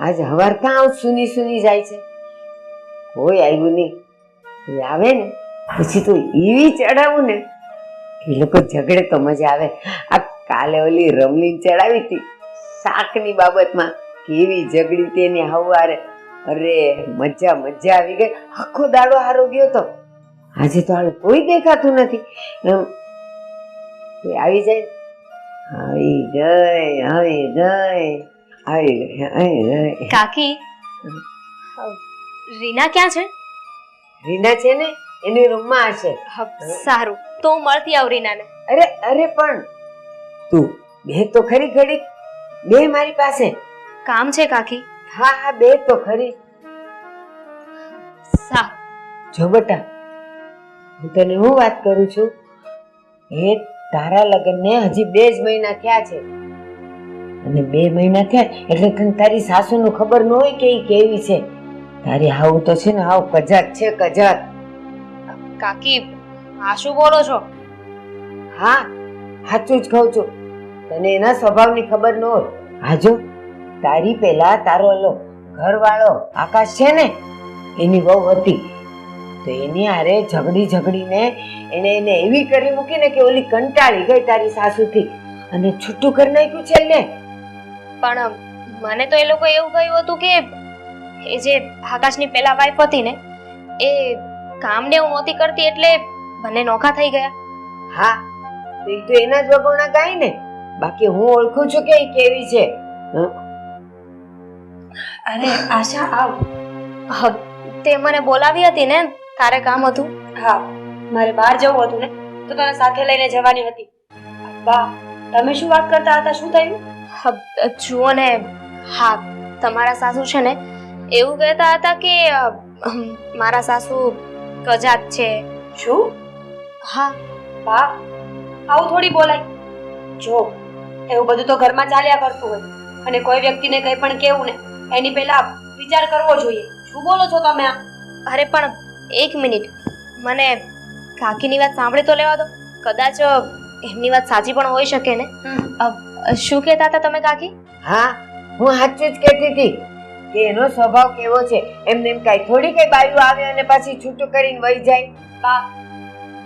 આજ હવાર કાં સુની સુની જાય છે, કોઈ આવ્યું નહીં. કોઈ આવે ને પછી તો એવી ચડાવું ને એ લોકો ઝઘડે તો મજા આવે. આ કાલે ઓલી રમલીન ચડાવી હતી શાકની બાબતમાં, કેવી ઝઘડી તેની હવારે. અરે મજા મજા આવી ગઈ. આખો દાડો હારો ગયો તો. આજે તો હાલ કોઈ દેખાતું નથી. કોઈ આવી જાય, આવી ગઈ આવી ગઈ આવી ગઈ આવી ગઈ. કાકી, રીના ક્યાં છે? રીના છે ને એની રૂમમાં હશે. સારું, તો હું મળતી આવું રીનાને. અરે અરે પણ તું બે તો ખરી ઘડી, બે મારી પાસે. કામ છે કાકી. હા હા બે તો ખરી. સારું. જો બેટા, હું તને હું વાત કરું છું, એ તારા લગ્નને હજી 2 જ મહિના થયા છે, અને 2 મહિના થયા એટલે તને તારી સાસુનું ખબર ન હોય કે એ કેવી છે. તારી હાવ તો છે ને હાવ કજાત છે, કજાત. કાકી, આ શું બોલો છો? હા સાચું જ કહું છું. તને એના સ્વભાવની ખબર ન હોય. હાજો તારી પેલા તારો ઓલો ઘરવાળો આકાશ છે ને, એની વહુ હતી, તો એની હારે ઝઘડીને એને એવી કરી મૂકીને કે ઓલી કંટાળી ગઈ તારી સાસુથી અને છૂટું કરી નાખ્યું છે ને. પણ મને તો એ લોકો એવું કહ્યું હતું કે એ જે આકાશની પેલા વાઈફ હતી ને, એ કામને એવું નહોતી કરતી એટલે બંને નોખા થઈ ગયા. હા તો એ તો એના જ વગોણા ગાય ને, બાકી હું ઓળખું છું કે એ કેવી છે. અરે આશા આવ. તે મને બોલાવી હતી ને, તારે કામ હતું? હા, મારે બહાર જવું હતું ને, તો તને સાથે લઈને જવાની હતી. બા, તમે શું વાત કરતા હતા? શું થયું? જુઓ ને, હા તમારા સાસુ છે ને એવું કહેતા હતા કે મારા સાસુ કજાત છે. શું? હા બા, આવું થોડી બોલાય. જો એવું બધું તો ઘરમાં ચાલ્યા કરતું હોય, અને કોઈ વ્યક્તિને કંઈ પણ કેવું ને એની પહેલા વિચાર કરવો જોઈએ. શું બોલો છો તમે આ? અરે પણ એક મિનિટ, મને કાકીની વાત સાંભળી તો લેવા દો. કદાચ એમની વાત સાચી પણ હોઈ શકે ને. શું કહેતા હતા તમે કાકી? હા, હું સાચું જ કહેતી હતી કે એનો સ્વભાવ કેવો છે. એમને એમ કાંઈ થોડી કઈ બાયું આવે અને પાછી છૂટું કરીને વહી જાય. બા,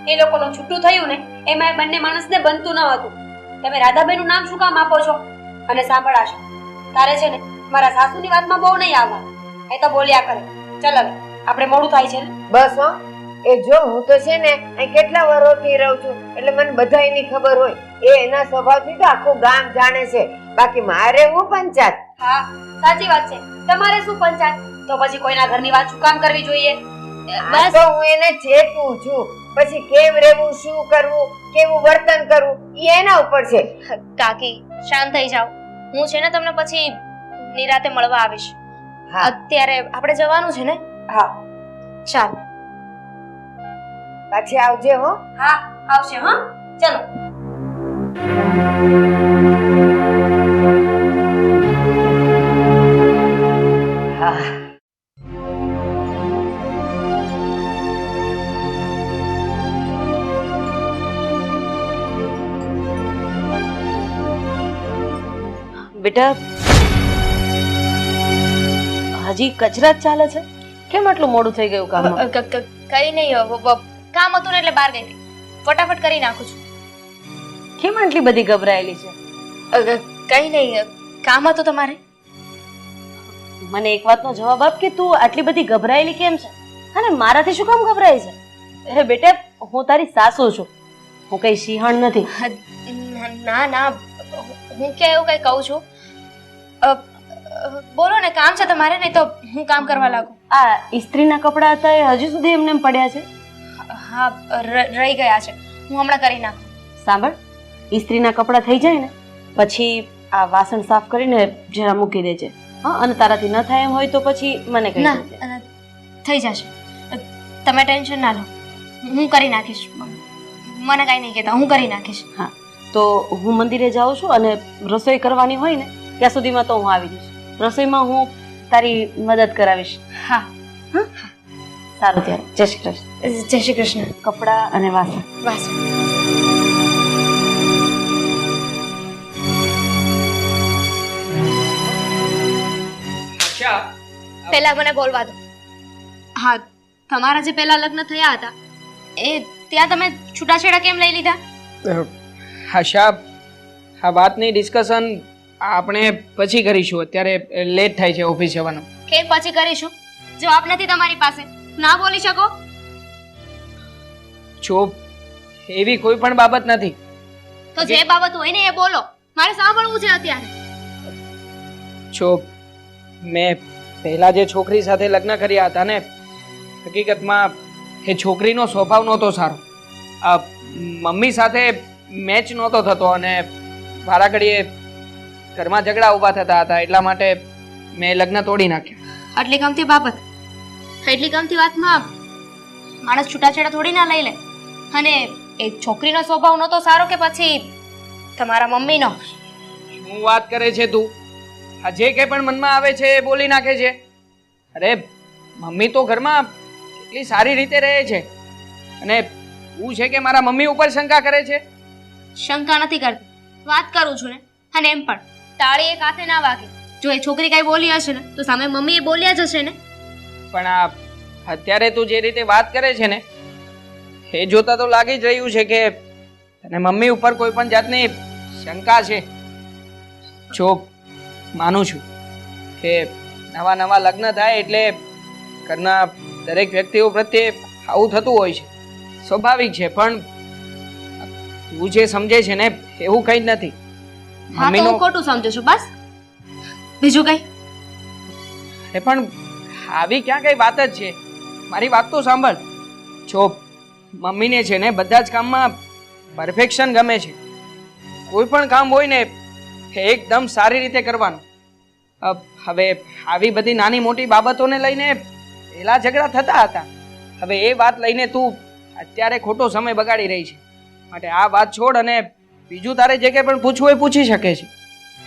એ લોકોનું છૂટું થયું ને એમાં એ બંને માણસને બનતું ન હતું. તમે રાધાબેનનું નામ શું કામ આપો છો? અને સાંભળાશો, તારે છે ને મારા સાસુની વાતમાં બહુ નહીં આવવા. એ તો બોલ્યા કરે. ચાલ હવે, આપણે મોડું થાય છે ને. બસ હો, એ જો હું તો છે ને અહીં કેટલા વર્ષોથી રહું છું એટલે મને બધા એની ખબર હોય. એ એના સ્વભાવથી તો આખું ગામ જાણે છે, બાકી મારે હું પંચાયત. હા, સાચી વાત છે. તમારે શું પંચાયત? તો પછી કોઈના ઘરની વાત શું કામ કરવી જોઈએ? બસ તો હું એને ચેતવું છું, પછી કેમ રહેવું, શું કરવું, કેવું વર્તન કરવું એ એના ઉપર છે. કાકી શાંત થઈ જાઓ. હું છે ને તમને પછી નિરાતે મળવા આવીશ. અત્યારે આપણે જવાનું છે ને? હા ચાલ. પાછી આવજે હો. હા, આવશે. હા, ચલો. હા. બેટા, હજી કચરા જ ચાલે છે? કેમ આટલું મોડું થઈ ગયું કામમાં? કઈ નહીં, કામ હતું ને એટલે બહાર ગઈ હતી. ફટાફટ કરી નાખું છું. કેમ આટલી બધી ગભરાયેલી છે? કઈ નહીં, કામ હતું તમારે. મને એક વાતનો જવાબ આપ કે તું આટલી બધી ગભરાયેલી કેમ છે, અને મારાથી શું કામ ગભરાય છે? અરે બેટા, હું તારી સાસુ છું, હું કઈ સિંહણ નથી. ના ના, હું ક્યાં એવું કઈ કહું છું? બોલો ને, કામ છે તમારે? નહીં તો હું કામ કરવા લાગુ. આ ઇસ્ત્રીના કપડા હતા એ હજુ સુધી એમને એમ પડ્યા છે? હા, રહી ગયા છે, હું હમણાં કરી નાખું. સાંભળ, ઇસ્ત્રીના કપડા થઈ જાય ને પછી આ વાસણ સાફ કરીને જરા મૂકી દેજે. હા, અને તારાથી ન થાય એમ હોય તો પછી મને કહી દેજે. ના, થઈ જશે, તમે ટેન્શન ના લો, હું કરી નાખીશ. મને કાંઈ નહીં કહેતા, હું કરી નાખીશ. હા, તો હું મંદિરે જાઉં છું, અને રસોઈ કરવાની હોય ને ત્યાં સુધીમાં તો હું આવી જઈશ. રસોઈમાં હું તારી મદદ કરાવીશ. હા હા, સારું. ત્યારે જય શ્રી કૃષ્ણ. જય શ્રી કૃષ્ણ. કપડાં અને વાસણ. પહેલા મને બોલવા દો. હા, તમારા જે પહેલા લગ્ન થયા હતા એ ત્યાં તમે છૂટાછેડા કેમ લઈ લીધા? આશા, આ વાતની ડિસ્કશન આપણે પછી કરીશું. અત્યારે લેટ થાય છે ઓફિસ જવાનું. કેમ પછી કરીશું? જવાબ નથી તમારી પાસે, ના બોલી શકો? જો એવી કોઈ પણ બાબત નથી. તો જે બાબત હોય ને એ બોલો, મારે સાંભળવું છે અત્યારે. જો મેં પહેલા જે છોકરી સાથે લગ્ન કર્યા હતા ને, હકીકતમાં એ છોકરીનો સ્વભાવ નહોતો સારો. મમ્મી સાથે મેચ નહોતો થતો અને વારા ઘડીએ ઘરમાં ઝઘડા ઊભા થતા હતા. એટલા માટે મેં લગ્ન તોડી નાખ્યા. આટલી ગમતી બાબત, એટલી ગમતી વાતમાં માણસ છૂટાછેડા થોડી ના લઈ લે. અને એ છોકરીનો સ્વભાવ નહોતો સારો કે પછી તમારા મમ્મીનો? શું વાત કરે છે તું? આ જે કંઈ પણ મનમાં આવે છે એ બોલી નાખે છે. અરે મમ્મી તો ઘરમાં કેટલી સારી રીતે રહે છે અને હું છે કે મારા મમ્મી ઉપર શંકા કરે છે? શંકા નથી કરતી, વાત કરું છું ને. અને એમ પણ તાળી એક હાથે ના વાગે. જો એ છોકરી કઈ બોલી હશે ને તો સામે મમ્મી એ બોલ્યા જ હશે ને. પણ આ અત્યારે તું જે રીતે વાત કરે છે ને એ જોતા તો લાગી જ રહ્યું છે કે તને મમ્મી ઉપર કોઈ પણ જાતની શંકા છે. જો માનું છું કે નવા નવા લગ્ન થાય એટલે ઘરના દરેક વ્યક્તિઓ પ્રત્યે આવું થતું હોય છે, સ્વાભાવિક છે. પણ તું જે સમજે છે ને એવું કંઈ જ નથી. હા, તો હું ખોટું સમજુ છું બસ, બીજું કઈ? એ પણ આવી ક્યાં કઈ વાત જ છે? મારી વાત તો સાંભળ. જો મમ્મીને છે ને બધા જ કામમાં પરફેક્શન ગમે છે. કોઈ પણ કામ હોય ને એ એકદમ સારી રીતે કરવાનું. હવે આવી બધી નાની મોટી બાબતોને લઈને પહેલા ઝઘડા થતા હતા. હવે એ વાત લઈને તું અત્યારે ખોટો સમય બગાડી રહી છે. માટે આ વાત છોડ અને બીજું તારે જે કંઈ પણ પૂછવું એ પૂછી શકે છે.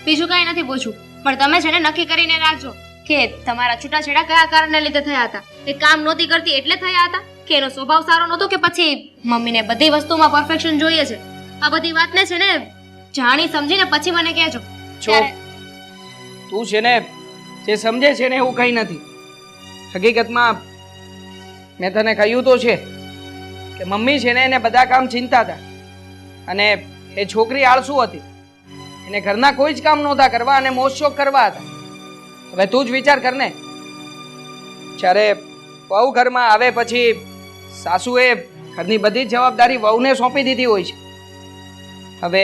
બીજું કઈ નથી પૂછવું, પણ તમે છે ને નક્કી કરીને રાખજો કે તમારા છૂટાછેડા કયા કારણને લીધે થયા હતા. એ કામ નહોતી કરતી એટલે થયા હતા કે એનો સ્વભાવ સારો નહોતો કે પછી મમ્મીને બધી વસ્તુમાં પરફેક્શન જોઈએ છે? આ બધી વાતને છે ને જાણી સમજીને પછી મને કહેજો. તું છે ને જે સમજે છે ને એવું કંઈ નથી. હકીકતમાં મેં તને કહ્યું તો છે કે મમ્મી છે ને એને બધા કામ ચિંતા હતા અને એ છોકરી આળસુ હતી. એને ઘરના કોઈ જ કામ નહોતા કરવા અને મોજશોખ કરવા હતા. હવે તું જ વિચાર કર ને, જ્યારે વહુ ઘરમાં આવે પછી સાસુએ ઘરની બધી જ જવાબદારી વહુને સોંપી દીધી હોય છે. હવે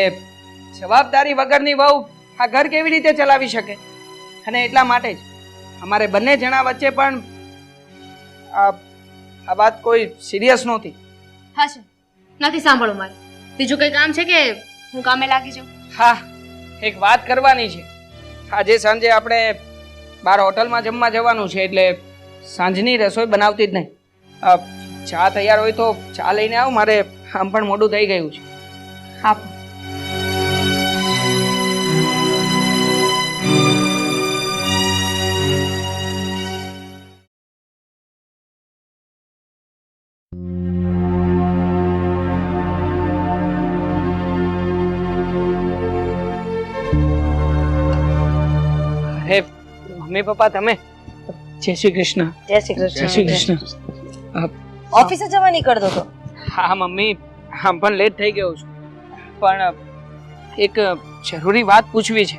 જવાબદારી વગરની વહુ આ ઘર કેવી રીતે ચલાવી શકે? અને એટલા માટે જ અમારે બંને જણા વચ્ચે પણ આ વાત કોઈ સિરિયસ નહોતી. હશે, નથી સાંભળવું મારે. બીજું કઈ કામ છે કે હું કામે લાગી જાઉં? હા, એક વાત કરવાની છે. આજે સાંજે આપણે બહાર હોટલમાં જમવા જવાનું છે એટલે સાંજની રસોઈ બનાવતી જ નહીં. ચા તૈયાર હોય તો ચા લઈને આવ, મારે આમ પણ મોડું થઈ ગયું છે. હા. અરે મમ્મી પપ્પા, તમે? જય શ્રી કૃષ્ણ. જય શ્રી જય શ્રી કૃષ્ણ. કૃષ્ણ. ઓફિસે જવા નીકળતો હતો? હા મમ્મી, આમ પણ લેટ થઈ ગયો છું, પણ એક જરૂરી વાત પૂછવી છે.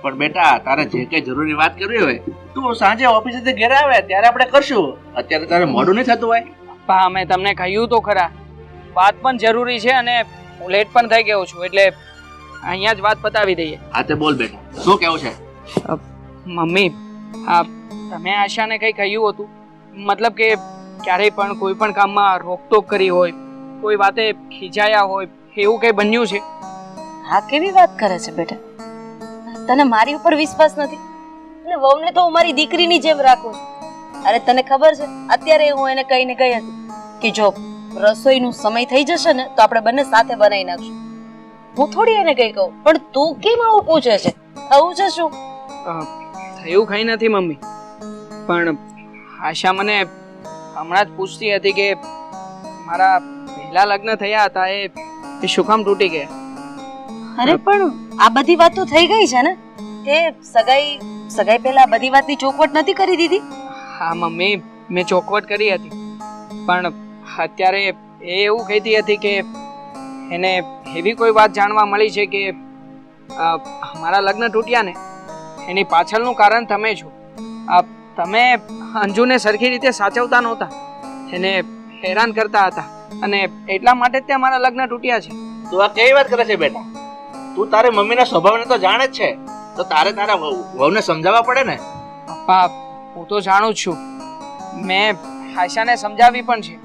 પણ બેટા, તારે જે કઈ જરૂરી વાત કરવી હોય તું સાંજે ઓફિસેથી ઘરે આવે ત્યારે આપણે કરશું. અત્યારે તારે મોડું નહીં થતું હોય? પા અમે તમને કહ્યું તો ખરા, વાત પણ જરૂરી છે અને હું લેટ પણ થઈ ગયો છું એટલે અહીંયા જ વાત પતાવી દઈએ. હા તે બોલ બેટા, શું કેવું છે? મમ્મી, તમે આશાને કંઈ કહ્યું હતું? મતલબ કે ક્યારેય પણ કોઈ પણ કામમાં રોકટોક કરી હોય, કોઈ વાતે ખીજાયા હોય, એવું કંઈ બન્યું છે? હા, કેવી વાત કરે છે બેટા? તને મારી ઉપર વિશ્વાસ નથી અને વહુને તો હું મારી દીકરીની જેમ રાખું છું. અરે તને ખબર છે, અત્યારે હું એને કહીને ગઈ હતી કે જો રસોઈનો સમય થઈ જશે ને તો આપણે બંને સાથે બનાવી નાખશું. હું થોડી એને કઈ કહું, પણ તું કેમ આવું પૂછે છે? આવું છે શું? એવું કંઈ નથી મમ્મી, પણ આશા મને હમણાં જ પૂછતી હતી કે મારા પહેલા લગ્ન થયા હતા એ શું કામ તૂટી ગયા. અરે પણ આ બધી વાત તો થઈ ગઈ છે ને. તે સગાઈ પહેલા બધી વાતની ચોખવટ નથી કરી દીધી? હા મમ્મી, મેં ચોખવટ કરી હતી, પણ અત્યારે એ એવું કહેતી હતી કે એને એવી કોઈ વાત જાણવા મળી છે કે મારા લગ્ન તૂટ્યા ને એની પાછળનું કારણ તમે છો. તમે અંજુને સરખી રીતે સાચવતા નહોતા, એને હેરાન કરતા હતા, અને એટલા માટે જ તે અમારા લગ્ન તૂટ્યા છે. તું આ કેવી વાત કરે છે બેટા? તું તારી મમ્મીના સ્વભાવને તો જાણે જ છે, તો તારે તારા વહુને સમજાવવા પડે ને. પપ્પા, હું તો જાણું જ છું, મેં આશાને સમજાવી પણ છે,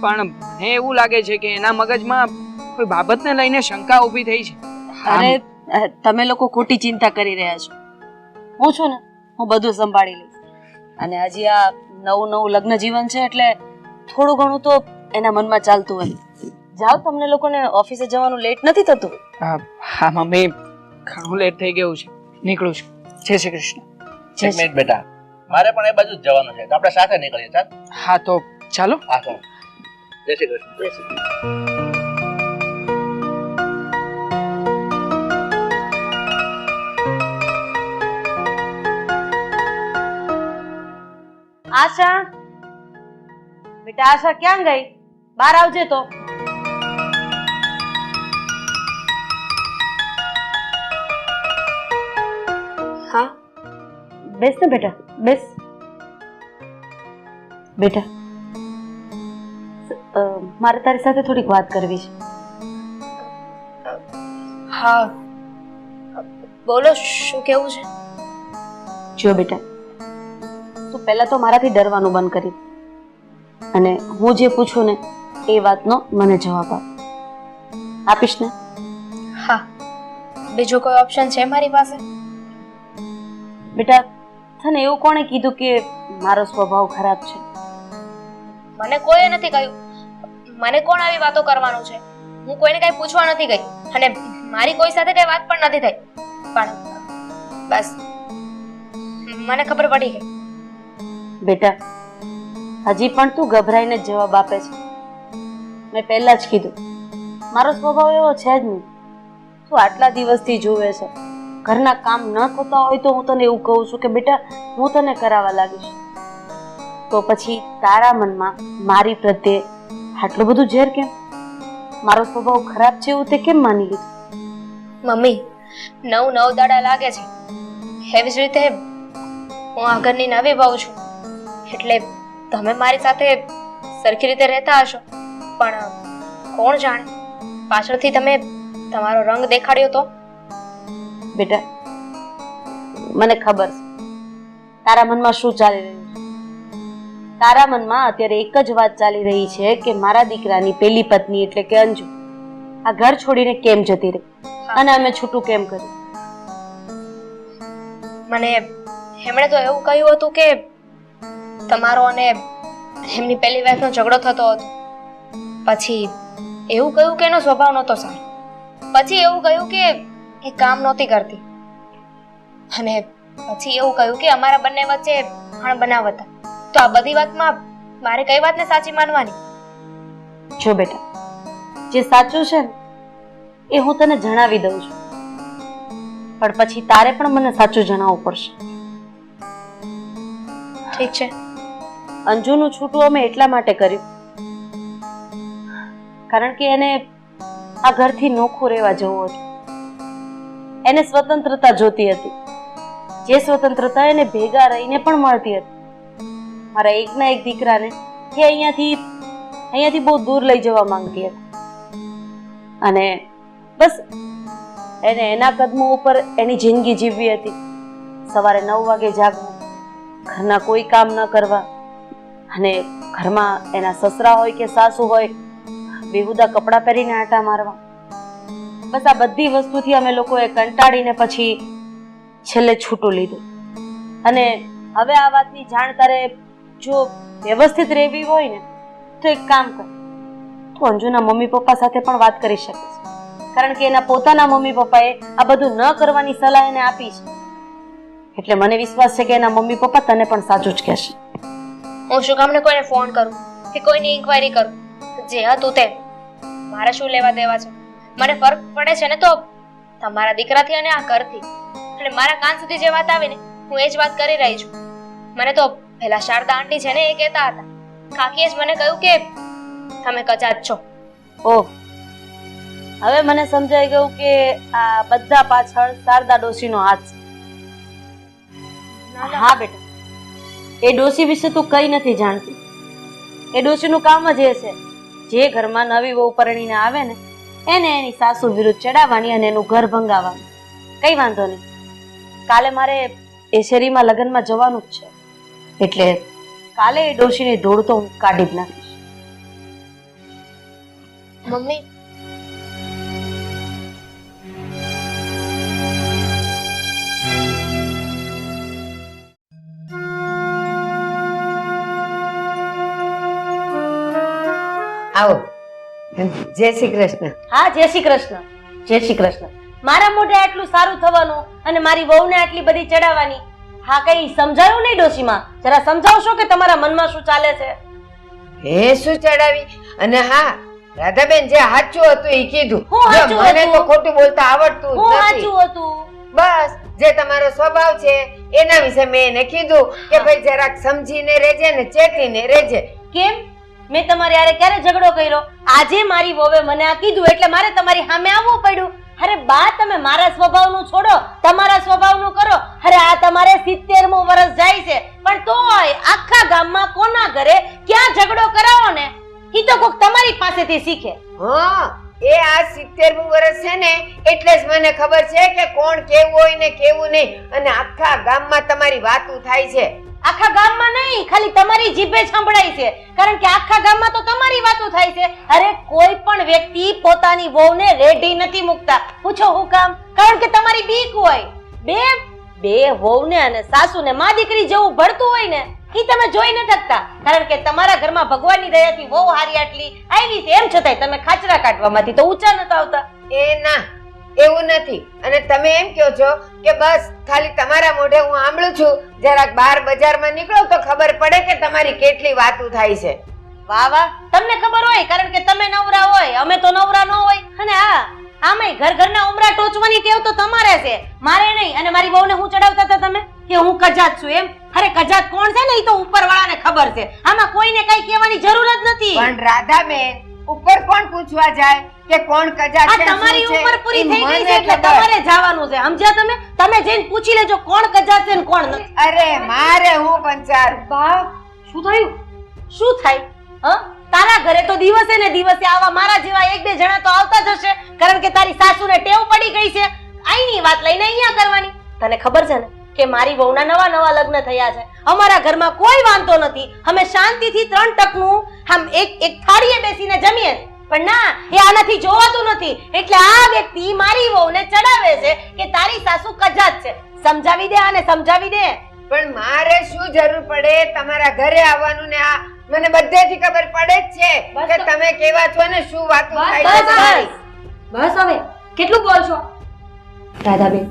પણ મને એવું લાગે છે કે એના મગજમાં કોઈ બાબતને લઈને શંકા ઊભી થઈ છે. અરે તમે લોકો ખોટી ચિંતા કરી રહ્યા છો. હું છું ને, હું બધું સંભાળી લઈશ. અને હજી આ નવું લગ્ન જીવન છે એટલે થોડું ઘણું તો એના મનમાં ચાલતું હોય. જાઓ, તમને લોકોને ઓફિસે જવાનું લેટ નથી થતું? હા મમ્મી, ઘણું લેટ થઈ ગયું છે, નીકળું છું. જય શ્રી કૃષ્ણ. એક મિનિટ બેટા, મારે પણ એ બાજુ જ જવાનું છે, તો આપણે સાથે નીકળીએ. ચાલ. હા તો ચાલો. હા ચાલો. જય શ્રી કૃષ્ણ. જય શ્રી કૃષ્ણ. આશા, બેટા આશા ક્યાં ગઈ? બહાર આવજે તો. હા બેસ ને બેટા, બેસ. બેટા, મારે તારી સાથે થોડીક વાત કરવી છે. હા, બોલો, શું કેવું છે? જો બેટા, તું પહેલા તો મારાથી ડરવાનું બંધ કરી, અને હું જે પૂછું ને એ વાતનો મને જવાબ આપીશ ને? હા, બીજો કોઈ ઓપ્શન છે મારી પાસે? બેટા, તને એવું કોણે કીધું કે મારો સ્વભાવ ખરાબ છે? મને કોઈએ નથી કહ્યું. મને કોણ આવી વાતો કરવાનું છે? હું કોઈને કઈ પૂછવા નથી ગઈ, અને મારી કોઈ સાથે કઈ વાત પણ નથી થઈ, પણ બસ મને ખબર પડી ગઈ. બેટા, હજી પણ તું ગભરાઈને જ જવાબ આપે છે. મેં પહેલા જ કીધું, મારો સ્વભાવ એવો છે જ નહીં. તું આટલા દિવસથી જોવે છે, ઘરના કામ ન થતા હોય તો હું તને એવું કહું છું કે બેટા હું તને કરાવવા લાગીશ, તો પછી તારા મનમાં મારી પ્રત્યે આટલું બધું ઝેર કેમ? મારો સ્વભાવ ખરાબ છે એવું તે કેમ માની લીધું? મમ્મી, 9 દાડા લાગે છે, એવી જ રીતે હું આ ઘરની નવી વહુ છું, એટલે તમે મારી સાથે સરખી રીતે રહેતા હશો, પણ કોણ જાણે પાછળથી તમે તમારો રંગ દેખાડ્યો તો? બેટા, મને ખબર છે તારા મનમાં શું ચાલી રહ્યું છે. તારા મનમાં અત્યારે એક જ વાત ચાલી રહી છે કે મારા દીકરાની પહેલી પત્ની એટલે કે અંજુ આ ઘર છોડીને કેમ જતી રહી, અને અમે છૂટું કેમ કર્યું? મને એમણે તો એવું કહ્યું હતું કે તમારો અને એમની પહેલી વાઈફનો ઝઘડો થતો હતો, પછી એવું કહ્યું કે એનો સ્વભાવ નહોતો સારો, પછી એવું કહ્યું કે એ કામ નહોતી કરતી, અને પછી એવું કહ્યું કે અમારા બંને વચ્ચે અણબનાવ હતા. તો આ બધી વાતમાં મારે કઈ વાતને સાચી માનવાની? જો બેટા, જે સાચું છે ને એ હું તને જણાવી દઉં છું, પણ પછી તારે પણ મને સાચું જણાવવું પડશે. ઠીક છે. અંજુનું છૂટું અમે એટલા માટે કર્યું કારણ કે એને આ ઘરથી નોખું રહેવા જવું હતું. એને સ્વતંત્રતા જોતી હતી, જે સ્વતંત્રતા એને ભેગા રહીને પણ મળતી હતી. મારા એકના એક દીકરાને એ અહીંયાથી બહુ દૂર લઈ જવા માંગતી હતી, અને બસ એને એના કદમો ઉપર એની જિંદગી જીવવી હતી. સવારે 9 વાગે જાગવું, ઘરના કોઈ કામ ન કરવા, અને ઘરમાં એના સસરા હોય કે સાસુ હોય બેહુદા કપડાં પહેરીને આંટા મારવા. બસ આ બધી વસ્તુથી અમે લોકોએ કંટાળીને પછી છેલ્લે છૂટું લીધું. અને હવે આ વાતની જાણ તારે જો વ્યવસ્થિત રહેવી હોય ને તો એક કામ કર, તું અંજુના મમ્મી પપ્પા સાથે પણ વાત કરી શકે છે, કારણ કે એના પોતાના મમ્મી પપ્પાએ આ બધું ન કરવાની સલાહ એને આપી છે. એટલે મને વિશ્વાસ છે કે એના મમ્મી પપ્પા તને પણ સાચું જ કહેશે. હું શું કામને કોઈને ફોન કરું કે કોઈની ઇન્ક્વાયરી કરું? જે હતું તે મારે શું લેવા દેવા છે? મને ફરક પડે છે ને તો તમારા દીકરાથી અને આ ઘરથી, અને મારા કાન સુધી જે વાત આવી ને હું એ જ વાત કરી રહી છું. મને તો પેલા શારદા આંટી છે ને એ કહેતા હતા, કાકીએ જ મને કહ્યું કે તમે કચાત છો. ઓહ, હવે મને સમજાઈ ગયું કે આ બધા પાછળ શારદા ડોશીનો હાથ છે. હા બેટા, એ ડોશી વિશે તું કઈ નથી જાણતી. એ ડોશીનું કામ જ એ છે, જે ઘરમાં નવી વહુ પરણીને આવે ને એને એની સાસુ વિરુદ્ધ ચડાવવાની અને એનું ઘર ભંગાવવાનું. કઈ વાંધો નહીં, કાલે મારે એ શેરીમાં લગ્નમાં જવાનું જ છે, એટલે કાલે એ ડોશીની ધૂળ તો હું કાઢી જ નાખીશ. મમ્મી, આવો. જય શ્રી કૃષ્ણ. હા, જય શ્રી કૃષ્ણ. જય શ્રી કૃષ્ણ. મારા મોઢે આટલું સારું થવાનું અને મારી વહુને આટલી બધી ચડાવવાની, હા કઈ સમજાયું નહીં ડોશીમાં? જરા સમજાવશો કે તમારા મનમાં શું ચાલે છે? એ શું ચડાવી? અને હા, રાધાબેન જે સાચું હતું એ કીધું. હું સાચું જો મને હતું? તો ખોટું બોલતા આવડતું હું જ નથી. સાચું હતું? બસ જે તમારો સ્વભાવ છે એના વિશે મેં એને કીધું કે ભાઈ જરાક સમજીને રહેજે ને ચેતીને રહેજે. કેમ? મેં તમારી હારે ક્યારે ઝઘડો કર્યો? આજે મારી વહુએ મને આ કીધું એટલે મારે તમારી સામે આવવું પડ્યું. અરે બા, તમે મારા સ્વભાવનું છોડો, તમારા સ્વભાવનું કરો. અરે આ તમારે 70મું વર્ષ જાય છે, પણ તોય આખા ગામમાં કોના ઘરે ક્યાં ઝઘડો કરાવો ને ઈ તો કોક તમારી પાસેથી શીખે. હા, એ આ 70મું વર્ષ છે ને એટલે જ મને ખબર છે કે કોણ કેવું હોય ને કેવું નહીં. અને આખા ગામમાં તમારી વાતો થાય છે. આખા ગામમાં નહીં, ખાલી તમારી જીભે સંભળાય છે, કારણ કે આખા ગામમાં તો તમારી વાતો થાય છે. અરે કોઈ પણ વ્યક્તિ પોતાની વહુને રેઢી નથી મૂકતા. પૂછો હું કામ? કારણ કે તમારી બીક હોય. બે વહુને અને સાસુને માં દીકરી જેવું ભળતું હોય ને ઈ તમે જોઈ ન શકતા, કારણ કે તમારા ઘરમાં ભગવાનની દયાથી વહુ હારી આટલી આવી છે, એમ છતાંય તમે ખાચરા કાઢવામાંથી તો ઊંચા નતા આવતા. એ ના, એવું નથી. અને તમે એમ કહો છો કે બસ ખાલી તમારા મોઢે હું સાંભળું છું, જરાક બહાર બજારમાં નીકળો તો ખબર પડે કે તમારી કેટલી વાતો થાય છે. વાહ વાહ, તમને ખબર હોય કારણ કે તમે નવરા હોય, અમે તો નવરા ન હોય. અને હા, આમેય ઘરના ઉમરા ટોચવાની ટેવ તો તમારે છે, મારે નહીં. અને મારી વહુને હું ચડાવતા હતા તમે કે હું કજાત છું એમ? અરે કજાત કોણ છે ને ઈ તો ઉપરવાળાને ખબર છે, આમાં કોઈને કઈ કહેવાની જરૂર જ નથી. પણ રાધાબેન, ઉપર કોણ પૂછવા જાય કે કોણ કજાત છે? તમારી ઉંમર પૂરી થઈ ગઈ છે એટલે તમારે જવાનું છે, સમજ્યા તમે? તમે જઈને પૂછી લેજો કોણ કજાત છે ને કોણ નથી. અરે મારે હું પંચાર. બા, શું થયું? શું થાય? હ? તારા ઘરે તો દિવસે ને દિવસે આવા મારા જેવા એક બે જણા તો આવતા જ હશે, કારણ કે તારી સાસુને ટેવ પડી ગઈ છે આઈની વાત લઈને અહીંયા કરવાની. તને ખબર છે ને કે મારી વહુના નવા લગ્ન થયા છે, અમારા ઘરમાં કોઈ વાંધો નથી, અમે શાંતિથી 3 ટકનું આમ એક થાળીએ બેસીને જમીએ. પણ ના, એ આનાથી જોવાતું નથી, એટલે આ વ્યક્તિ મારી વહુને ચડાવે છે કે તારી સાસુ કજાત છે. સમજાવી દે આને, સમજાવી દે. પણ મારે શું જરૂર પડે તમારા ઘરે આવવાનું? ને આ મને બધેથી ખબર પડે જ છે કે તમે કેવા છો ને શું વાતો થાય છે તમારી. બસ હવે કેટલું બોલશો? રાધાબેન,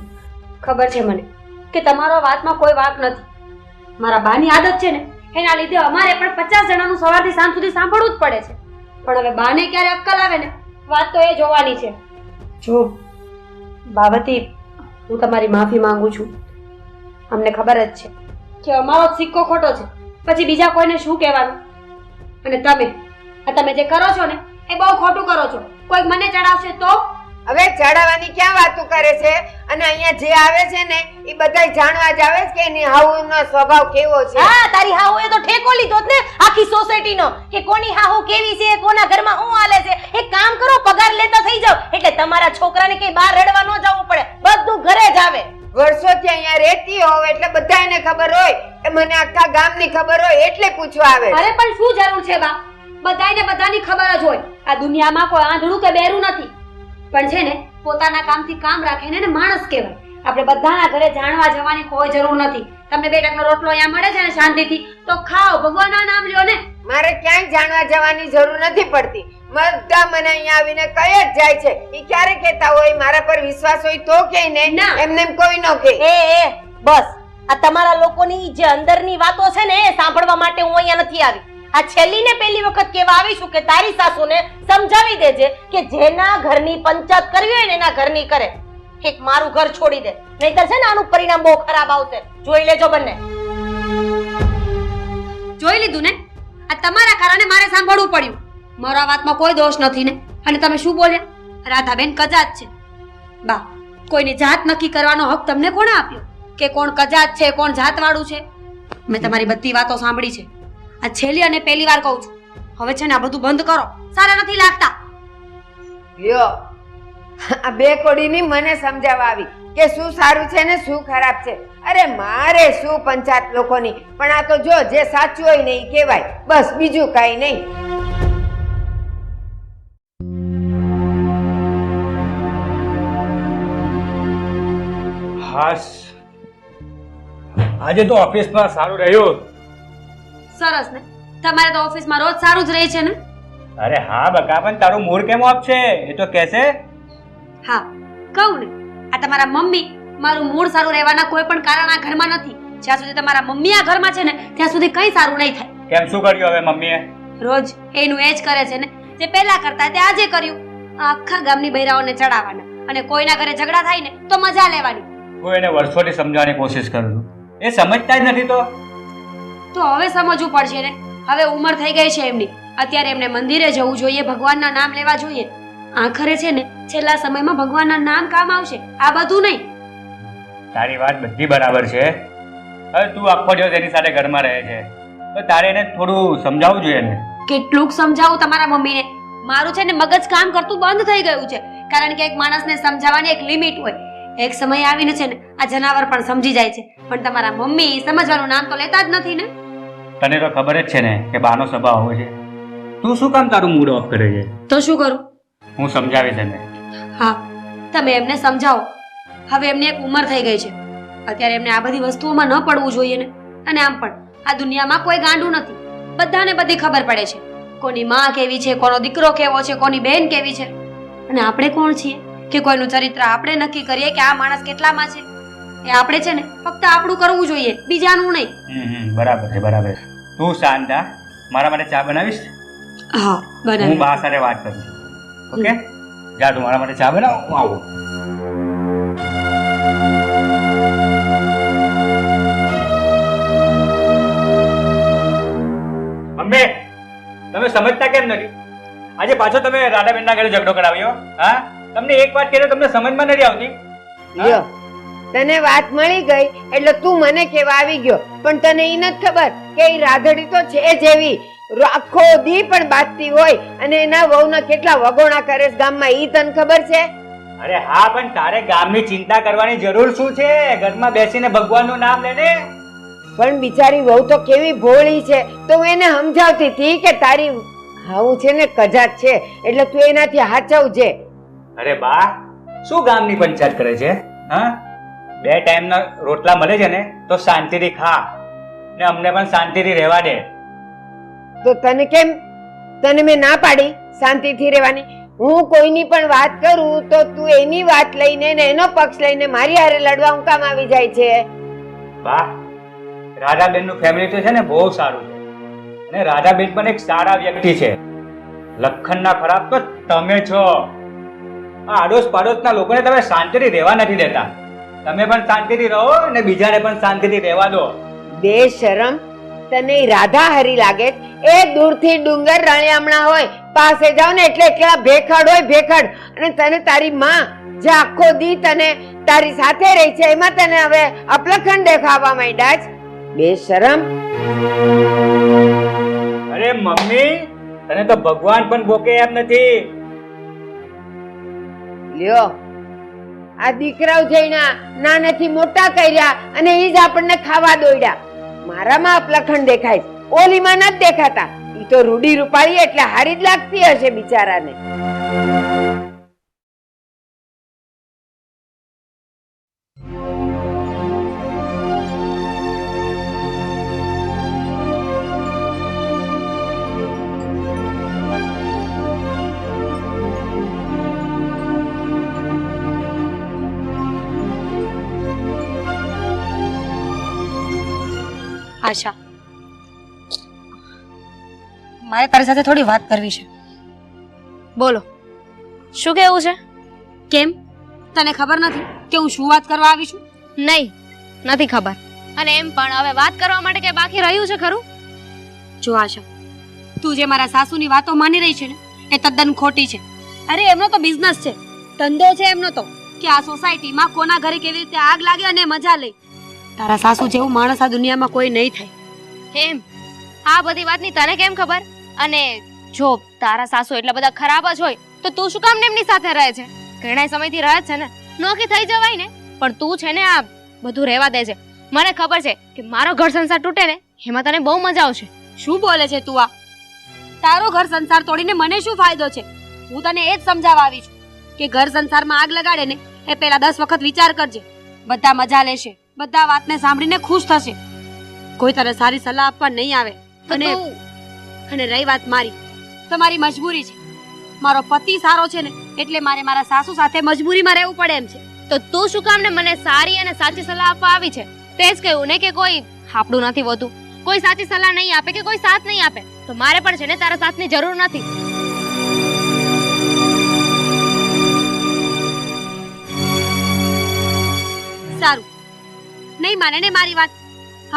ખબર છે મને કે તમારો વાતમાં કોઈ વાંક નથી. મારા બાની આદત છે ને એના લીધે અમારે પણ 50 જણાનું સવારથી સાંજ સુધી સાંભળવું જ પડે છે. પણ હવે બાને ક્યારે અક્કલ આવે ને વાત તો એ જોવાની છે. જો બાબતી, હું તમારી માફી માંગુ છું. અમને ખબર જ છે કે અમારો જ સિક્કો ખોટો છે, પછી બીજા કોઈને શું કહેવાનું. અને તમે જે કરો છો ને એ બહુ ખોટું કરો છો. કોઈ મને ચડાવશે તો? હવે ચડાવવાની ક્યાં વાતો કરે છે? અને અહીંયા જે આવે છે ને એ બધાય જાણવા જ આવે છે કે એની હાહુનો સ્વભાવ કેવો છે. હા, તારી હાહુએ તો ઠેકો લીધો જ ને આખી સોસાયટીનો કે કોની હાહુ કેવી છે, કોના ઘરમાં શું હાલે છે. એક કામ કરો, પગાર લેતા થઈ જાવ એટલે તમારા છોકરાને કઈ બહાર રડવા ન જવું પડે, બધું ઘરે જ આવે. વર્ષોથી અહીંયા રહેતી હોવ એટલે બધાને ખબર હોય કે મને આખા ગામની ખબર હોય એટલે પૂછવા આવે. અરે પણ શું જરૂર છે બા? બધાની ખબર જ હોય. આ દુનિયામાં કોઈ આંધળું કે બેરું નથી. પણ છે ને પોતાના કામથી કામ રાખે ને માણસ કહેવાય. આપણે બધાના ઘરે જાણવા જવાની કોઈ જરૂર નથી. તમને 2 ટકનો રોટલો અહીંયા મળે છે ને શાંતિથી તો ખાઓ, ભગવાનના નામ લ્યો ને. મારે ક્યાંય જાણવા જવાની જરૂર નથી પડતી. બધા મને અહીંયા આવીને કહે જ જાય છે. ઈ ક્યારે કહેતા હોય મારા પર વિશ્વાસ હોય તો કે ને, એમને કોઈ ન કહે. એ બસ, આ તમારા લોકોની જે અંદરની વાતો છે ને એ સાંભળવા માટે હું અહીંયા નથી આવી. આ છેલ્લી ને પહેલી વખત કહેવા આવી છું કે તારી સાસુને સમજાવી દેજે કે જેના ઘરની પંચાયત કરવી હોય ને એના ઘરની કરે. એક મારું ઘર છોડી દે, નહીતર છે ને આનું પરિણામ બહુ ખરાબ આવશે. જોઈ લેજો બંને. જોઈ લીધું ને, આ તમારા કારણે મારે સાંભળવું પડ્યું. મારો આ વાતમાં કોઈ દોષ નથી ને. અને તમે શું બોલ્યા? રાધાબેન કજાત છે. બા, કોઈની જાત નક્કી કરવાનો હક તમને કોણે આપ્યો કે કોણ કજાત છે, કોણ જાતવાળું છે? મેં તમારી બધી વાતો સાંભળી છે. આ છેલ્લી અને પહેલી વાર કહું છું, હવે છે ને આ બધું બંધ કરો. સારા નથી લાગતા. લ્યો, આ બે કોડીની મને સમજાવવા આવી કે શું સારું છે ને શું ખરાબ છે. અરે મારે શું પંચાયત લોકોની, પણ આ તો જો જે સાચું હોય ને એ કહેવાય, બસ, બીજું કાંઈ નહીં. હાશ, આજે તો ઓફિસમાં સારું રહ્યું. સરસ ને, તમારે તો ઓફિસમાં રોજ સારું જ રહે છે ને? અરે હા બકા, પણ તારું મૂડ કેમ ઓફ છે એ તો કહેશે. હા, કહું ને, આ તમારા મમ્મી મારું મૂડ સારું રહેવાના કોઈ પણ કારણ આ ઘરમાં નથી. જ્યાં સુધી તમારા મમ્મી આ ઘરમાં છે ને ત્યાં સુધી કંઈ સારું નહીં થાય. કેમ, શું કર્યું હવે મમ્મીએ? રોજ એનું એ જ કરે છે ને, જે પહેલા કરતા તે આજે કર્યું. આ આખા ગામની બૈરાઓને ચડાવવાના, અને કોઈના ઘરે ઝઘડા થાય ને તો મજા લેવાની. હું એને વર્ષોથી સમજાવવાની કોશિશ કરું છું, એ સમજતા જ નથી. તો હવે સમજવું પડશે ને, હવે ઉંમર થઈ ગઈ છે એમની. અત્યારે એમને મંદિરે જવું જોઈએ, ભગવાનના નામ લેવા જોઈએ. આખરે છે ને છેલ્લા સમયમાં ભગવાનના નામ કામ આવશે, આ બધું નહીં. તારી વાત બધી બરાબર છે. હવે તું આખો દિવસ એની સાથે ઘરમાં રહે છે તો તારે એને થોડું સમજાવવું જોઈએ ને. કેટલુંક સમજાવું તમારા મમ્મીને? મારું છે ને મગજ કામ કરતું બંધ થઈ ગયું છે. કારણ કે એક માણસને સમજાવવાની એક લિમિટ હોય. એક સમય આવીને છે ને આ જનાવર પણ સમજી જાય છે, પણ તમારા મમ્મી સમજવાનું નામ તો લેતા જ નથી ને. તને તો ખબર જ છે ને કે બાનો સ્વભાવ હોય છે. તું શું કામ તારું મૂડ ઓફ કરે છે? તો શું કરું? હું સમજાવીશ એને. હા, તમે એમને સમજાવો. હવે એમની એક ઉંમર થઈ ગઈ છે, અત્યારે એમને આ બધી વસ્તુઓમાં ન પડવું જોઈએ ને. અને આમ પણ આ દુનિયામાં કોઈ ગાંડું નથી, બધાને બધી ખબર પડે છે. કોની માં કેવી છે, કોનો દીકરો કેવો છે, કોની બહેન કેવી છે. અને આપણે કોણ છીએ કે કોઈનું ચરિત્ર આપણે નક્કી કરીએ કે આ માણસ કેટલામાં છે? એ આપણે છે ને ફક્ત આપણું કરવું જોઈએ, બીજાનું નહીં. બરાબર છે, બરાબર. તું શાંત થા, મારા માટે ચા બનાવીશ? હા, હું બનાવી. બા સાથે વાત કરું છું. ઓકે, જા તું મારા માટે ચા બનાવ, હું આવું. મમ્મી, તમે સમજતા કેમ નથી? આજે પાછો તમે રાધાબેનના ઘરે ઝઘડો કરાવ્યો. હા, તમને એક વાત કહે તમને સમજમાં નથી આવતી. લ્યો, તને વાત મળી ગઈ એટલે તું મને કેવા આવી ગયો, પણ તને ઈ નથી ખબર કે ઈ રાધડી તો છે જેવી આખો દી પણ બાજતી હોય અને એના વહુના કેટલા વગોણા કરે છે ગામમાં, ઈ તને ખબર છે? અરે હા, પણ તારે ગામની ચિંતા કરવાની જરૂર શું છે? ઘરમાં બેસીને ભગવાનનું નામ લેને. પણ બિચારી વહુ તો કેવી ભોળી છે, તો હું એને સમજાવતી હતી કે તારી હાવું છે ને કજાત છે, એટલે તું એનાથી હાચવજે. અરે બા, શું ગામની પંચાયત કરે છે? હા, 2 ટાઈમના રોટલા મળે છે ને તો શાંતિથી ખા, ને અમને પણ શાંતિથી રહેવા દે. તો તને કેમ, તને મેં ના પાડી શાંતિથી રહેવાની? હું કોઈની પણ વાત કરું તો તું એની વાત લઈને ને એનો પક્ષ લઈને મારી હારે લડવા હું કામ આવી જાય છે? બા, રાધાબેન નું ફેમિલી તો છે ને બહુ સારું છે, અને રાધાબેન પણ એક સારા વ્યક્તિ છે. લખનના ખરાબ તો તમે છો. આ આડોશ પાડોશના લોકોને તમે શાંતિથી રહેવા નથી દેતા. તમે પણ શાંતિથી રહો અને બીજાને પણ શાંતિથી રહેવા દો. બે શરમ, તને રાધા હરી લાગે છે? એ દૂરથી ડુંગર રણિયામણા હોય, પાસે જાવ ને એટલે એકલા ભેખડ હોય, ભેખડ. અને તને તારી માં જે આખો દી તને તારી સાથે રહી છે એમાં તને હવે અપલખંડ દેખાવા માંડ્યા છે. બે શરમ. અરે મમ્મી, તને તો ભગવાન પણ બોકે એમ નથી. લ્યો, આ દીકરાઓ જઈને નાનેથી મોટા કર્યા અને ઈ જ આપણને ખાવા દોડ્યા. મારામાં અપલખંડ દેખાય છે, ઓલીમાં નથી દેખાતા. ઈ તો રૂડી રૂપાળી એટલે હારી જ લાગતી હશે બિચારાને. આશા, મારે તારી સાથે થોડી વાત કરવી છે. બોલો, શું કહેવું છે? કેમ, તને ખબર નથી કે હું શું વાત કરવા આવી છું? નહીં, નથી ખબર. અને એમ પણ હવે વાત કરવા માટે કઈ બાકી રહ્યું છે ખરું? જો આશા, તું જે મારા સાસુની વાતો માની રહી છે ને એ તદ્દન ખોટી છે. અરે એમનો તો બિઝનેસ છે, ધંધો છે એમનો તો, કે આ સોસાયટીમાં કોના ઘરે કેવી રીતે આગ લાગે અને મજા લે. તારા સાસુ જેવું માણસ આ દુનિયામાં કોઈ નહીં થાય. એમ આ બધી વાતની તને કેમ ખબર? અને જો તારા સાસુ એટલા બધા ખરાબ જ હોય તો તું શું કામ એમની સાથે રહે છે? ઘણા સમયથી રહે છે ને, નોખી થઈ જવાય ને. પણ તું છે ને આ બધું રહેવા દે છે. મને ખબર છે કે મારો ઘર સંસાર તૂટે ને એમાં તને બહુ મજા આવશે. શું બોલે છે તું? આ તારો ઘર સંસાર તોડીને મને શું ફાયદો છે? હું તને એ જ સમજાવવા આવી છું કે ઘર સંસારમાં આગ લગાડે ને એ પહેલા 10 વખત વિચાર કરજે. બધા મજા લેશે, બધા વાતને સાંભળીને ખુશ થશે, કોઈ તને સારી સલાહ આપવા નહીં આવે. અને રહી વાત મારી, તમારી મજબૂરી છે. મારો પતિ સારો છે ને એટલે મારે મારા સાસુ સાથે મજબૂરીમાં રહેવું પડે એમ છે. તો તું શું કામ ને મને સારી અને સાચી સલાહ આપવા આવી છે? તે જ કહ્યું ને કે કોઈ આપણું નથી હોતું, કોઈ સાચી સલાહ નહીં આપે કે કોઈ સાથ નહીં આપે. તો મારે પણ છે ને તારા સાથની જરૂર નથી. સારું, નહીં માને ને મારી વાત.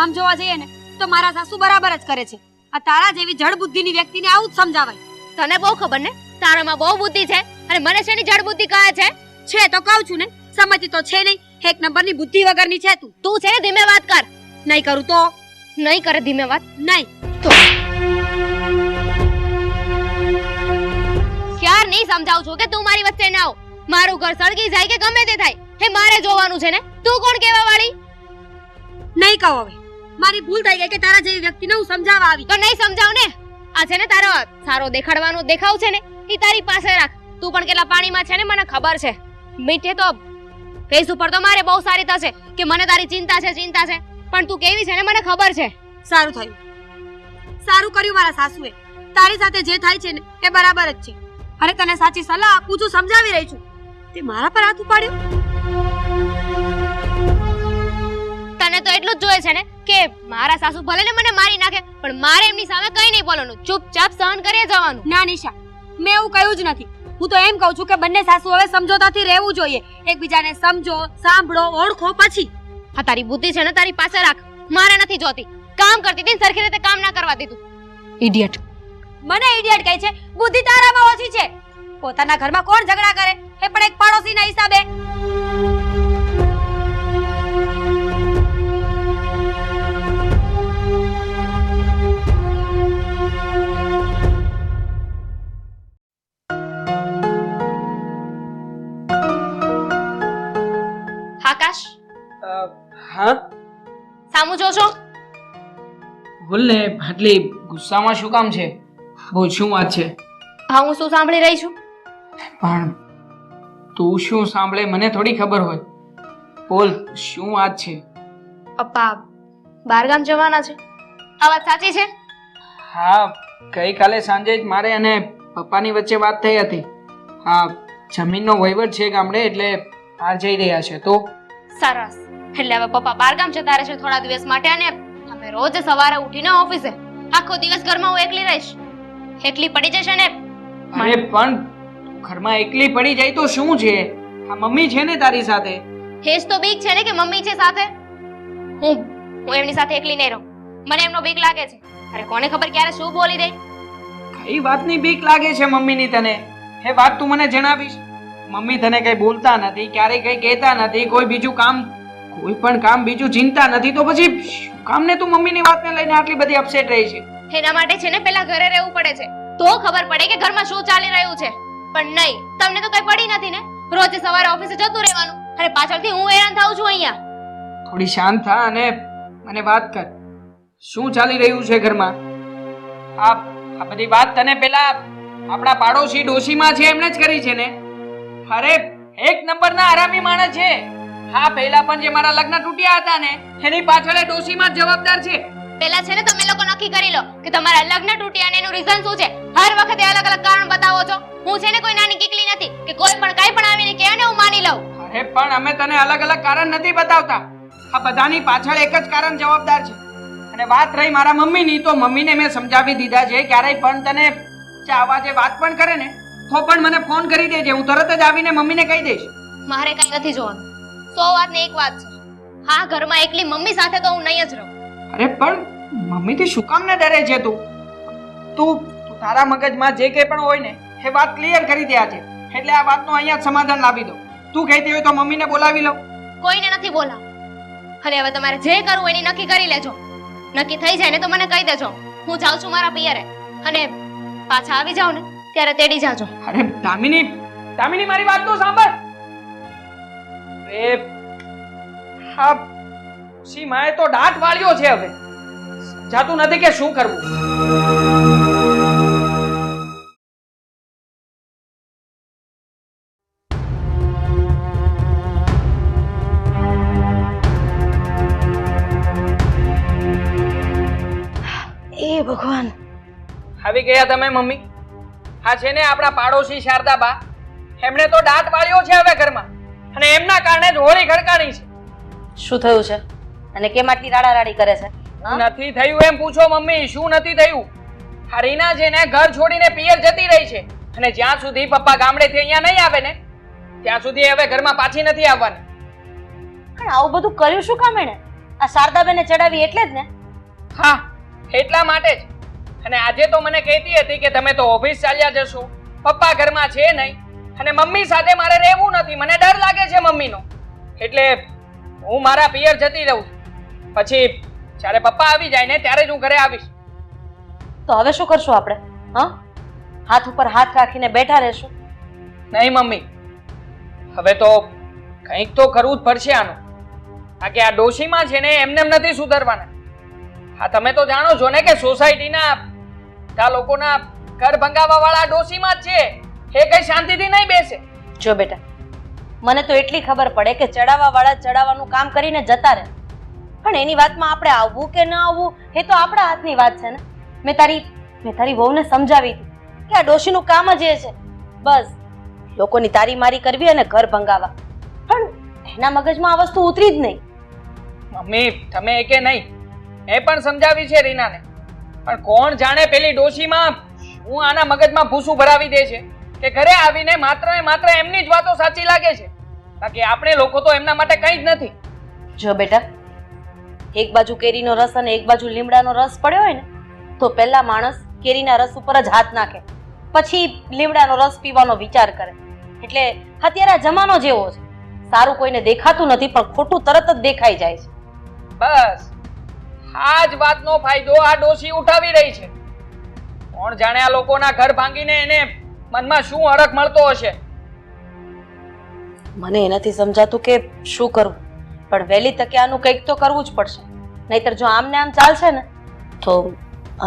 આમ જોવા જઈએ ને તો મારા સાસુ બરાબર જ કરે છે. આ તારા જેવી જડ બુદ્ધિની વ્યક્તિને આવું જ સમજાવાય. તને બહુ ખબર ને, તારામાં બહુ બુદ્ધિ છે અને મને શેની જડ બુદ્ધિ કહે છે? છે તો કહું છું ને, સમજતી તો છે નહીં. એક નંબરની બુદ્ધિ વગરની છે તું. તું છે ને ધીમે વાત કર. નહીં કરું તો નહીં કરે ધીમે વાત? નહીં તો ક્યાર નહીં સમજાવું છું કે તું મારી વચ્ચે ના આવ. મારું ઘર સળગી જાય કે ગમે તે થાય એ મારે જોવાનું છે ને. તું કોણ કેવા વાળી? નહીં કહો. હવે મારી ભૂલ થઈ ગઈ કે તારા જેવી વ્યક્તિને હું સમજાવવા આવી. તો નહીં સમજાવ ને. આ છે ને તારો સારો દેખાડવાનો દેખાવ છે ને એ તારી પાસે રાખ. તું પણ કેટલા પાણીમાં છે ને મને ખબર છે. મીઠે તો ફેસ ઉપર તો મારે બહુ સારી થશે કે મને તારી ચિંતા છે પણ તું કેવી છે ને મને ખબર છે. સારું થયું, સારું કર્યું મારા સાસુએ. તારી સાથે જે થાય છે ને એ બરાબર જ છે. અને તને સાચી સલાહ આપું છું, સમજાવી રહી છું. તે મારા પર હાથ ઉપાડ્યો. તને તો એટલું જ જોઈએ છે ને કે મારા સાસુ ભલે ને મને મારી નાખે પણ મારે એમની સામે કઈ નહીં બોલવાનું, ચૂપચાપ સહન કરીએ જવાનું. ના નિશા, મેં એવું કહ્યું જ નથી. હું તો એમ કહું છું કે બંને સાસુ હવે સમજોતાથી રહેવું જોઈએ. એકબીજાને સમજો, સાંભળો, ઓળખો પછી. આ તારી બુદ્ધિ છે ને તારી પાસે રાખ. મારે નથી જોતી. કામ કરતી હતી સરખી રીતે કામ ના કરવા દીધું. ઇડિયટ. મને ઇડિયટ કહે છે? બુદ્ધિ તારામાં ઓછી છે. પોતાના ઘરમાં કોણ ઝઘડા કરે એ પણ એક પાડોશીના હિસાબે. આકાશ, હા સામું જોશો? બોલ ને, આટલી ગુસ્સામાં શું કામ છે? બોલ, શું વાત છે? હા, હું શું સાંભળી રહી છું? પણ તું શું સાંભળે મને થોડી ખબર હોય. બોલ, શું વાત છે? પપ્પા બહારગામ જવાના છે. આ વાત સાચી છે? હા, ગઈકાલે સાંજે જ મારે અને પપ્પાની વચ્ચે વાત થઈ હતી. હા, જમીનનો વહીવટ છે ગામડે એટલે બહાર જઈ રહ્યા છે. તો સરસ. એટલે હવે પપ્પા બહારગામ જતા રહેશે થોડા દિવસ માટે અને અમે રોજ સવારે ઉઠીને ઓફિસે. આખો દિવસ ઘરમાં હું એકલી રહીશ. એકલી પડી જશે ને. અરે પણ ઘરમાં એકલી પડી જાય તો શું છે? આ મમ્મી છે ને તારી સાથે. હેજ તો બીક છે ને કે મમ્મી છે સાથે. હું એમની સાથે એકલી નહીં રહું. મને એમનો બીક લાગે છે. અરે કોને ખબર ક્યારે શું બોલી દે. કઈ વાતની બીક લાગે છે મમ્મીની તને? એ વાત તું મને જણાવીશ. મમ્મી તને કઈ બોલતા નથી, ક્યારેય કઈ કહેતા નથી, કોઈ બીજું કામ, કોઈ પણ કામ બીજું ચિંતા નથી, તો પછી શું કામ ને તું મમ્મીની વાતને લઈને આટલી બધી અપસેટ રહી છે? એના માટે છે ને પેલા ઘરે રહેવું પડે છે તો ખબર પડે કે ઘરમાં શું ચાલી રહ્યું છે. પણ નહીં, તમને તો કઈ પડી નથી ને. રોજ સવારે ઓફિસે જતું રહેવાનું અને પાછળથી હું હેરાન થાઉં છું અહીંયા. થોડી શાંત થા અને મને વાત કર. શું ચાલી રહ્યું છે ઘરમાં? આ બધી વાત તને પેલા આપણા પાડોશી ડોશીમાં છે એમણે જ કરી છે ને? અરે એક નંબરના આરામી માણસ છે. હા, પહેલા પણ જે મારા લગ્ન તૂટ્યા હતા ને એની પાછળ ડોશીમાં જ જવાબદાર છે. પેલા છે ને તમે લોકો નક્કી કરી લો કે તમારા લગ્ન તૂટ્યા અને એનું રીઝન શું છે. હર વખતે અલગ અલગ કારણ બતાવો છો. હું છે ને કોઈ નાની કીકલી નથી કે કોઈ પણ કાઈ પણ આવીને કહે ને હું માની લઉં. અરે પણ અમે તને અલગ અલગ કારણ નથી બતાવતા. આ બધાની પાછળ એક જ કારણ જવાબદાર છે. અને વાત રહી મારા મમ્મીની, તો મમ્મીને મેં સમજાવી દીધા છે. ક્યારેય પણ તને આવા જે વાત પણ કરે ને તો પણ મને ફોન કરી દેજે. હું તરત જ આવીને મમ્મીને કહી દઈશ. મારે કઈ નથી જોવાનું. 100 વાત ને એક વાત છે. હા, ઘરમાં એકલી મમ્મી સાથે તો હું નહીં જ રહું. અરે પણ મમ્મીથી શું કામ ને ડરે છે તું? તું તારા મગજમાં જે કંઈ પણ હોય ને એ વાત ક્લિયર કરી દે આજે, એટલે આ વાતનું અહીંયા જ સમાધાન લાવી દો. તું કહેતી હોય તો મમ્મીને બોલાવી લો. કોઈને નથી બોલાવ. અને હવે તમારે જે કરવું એની નક્કી કરી લેજો. નક્કી થઈ જાય ને તો મને કહી દેજો. હું જાઉં છું મારા પિયરે, અને પાછા આવી જાવ ને ત્યારે તેડી જાજો. અરે દામિની, દામિની મારી વાત તો સાંભળ. અરે હા, સીમાએ તો દાંત વાળ્યો છે. હવે જાતું નથી કે શું કરવું. એ ભગવાન, આવી ગયા તમે મમ્મી. હા છે ને આપણા પાડોશી શારદાબા, એમણે તો દાંત વાળ્યો છે હવે ઘરમાં, અને એમના કારણે જ હોળી ખડકાણી છે. શું થયું છે અને કેમ આટલી રાડારાડી કરે છે? નથી થયું એમ પૂછો મમ્મી. શું નથી થયું? આ રીના છે ને ઘર છોડીને પિયર જતી રહી છે, અને જ્યાં સુધી પપ્પા ગામડેથી અહીંયા નહીં આવે ને ત્યાં સુધી હવે ઘરમાં પાછી નથી આવવાની. પણ આવું બધું કર્યું શું કામ એણે? આ શારદાબેને ચડાવી એટલે જ ને. હા, એટલા માટે જ. અને આજે તો મને કહેતી હતી કે તમે તો ઓફિસ ચાલ્યા જશો, પપ્પા ઘરમાં છે નહીં, અને મમ્મી સાથે મારે રહેવું નથી, મને ડર લાગે છે મમ્મીનો, એટલે હું મારા પિયર જતી રહું છું. પછી જ્યારે પપ્પા આવી જાય ને ત્યારે જ હું ઘરે આવીશ. તો હવે શું કરશું આપણે? હા, હાથ ઉપર હાથ રાખીને બેઠા રહેશું? નહીં મમ્મી, હવે તો કંઈક તો કરવું જ પડશે આનું. કારણ કે આ ડોશીમાં છે ને એમને એમ નથી સુધરવાના. હા, તમે તો જાણો છો ને કે સોસાયટીના આ લોકોના ઘર ભંગાવા વાળા ડોશીમાં જ છે. એ કઈ શાંતિથી નહીં બેસે. જો બેટા, મને તો એટલી ખબર પડે કે ચડાવવા વાળા ચડાવવાનું કામ કરીને જતા રહે, પણ એની વાતમાં આપણે આવવું કે ન આવવું એ તો આપણા હાથની વાત છે ને. મેં તારી વહુને સમજાવી હતી કે આ ડોશીનું કામ જ એ છે, બસ લોકોની તારી મારી કરવી અને ઘર ભંગાવા. પણ એના મગજમાં આ વસ્તુ ઉતરી જ નહીં. મમ્મી, તમે એકે નહીં, મેં પણ સમજાવી છે રીનાને, પણ કોણ જાણે પેલી ડોશીમાં હું આના મગજમાં ભૂસું ભરાવી દે છે કે ઘરે આવીને માત્ર ને માત્ર એમની જ વાતો સાચી લાગે છે, બાકી આપણે લોકો તો એમના માટે કંઈ જ નથી. જો બેટા, એક બાજુ કેરીનો રસ અને એક બાજુ લીમડાનો રસ પડ્યો હોય ને તો પહેલા માણસ કેરીના રસ ઉપર જ હાથ નાખે, પછી લીમડાનો રસ પીવાનો વિચાર કરે. એટલે અત્યારે આ જમાનો જેવો છે, સારું કોઈને દેખાતું નથી પણ ખોટું તરત જ દેખાઈ જાય છે. બસ આ જ વાતનો ફાયદો આ ડોશી ઉઠાવી રહી છે. કોણ જાણે આ લોકોના ઘર ભાંગીને એને મનમાં શું હરખ મળતો હશે. મને એ નથી સમજાતું કે શું કરવું, પણ વહેલી તકે આનું કંઈક તો કરવું જ પડશે, નહીતર જો આમને આમ ચાલશે ને તો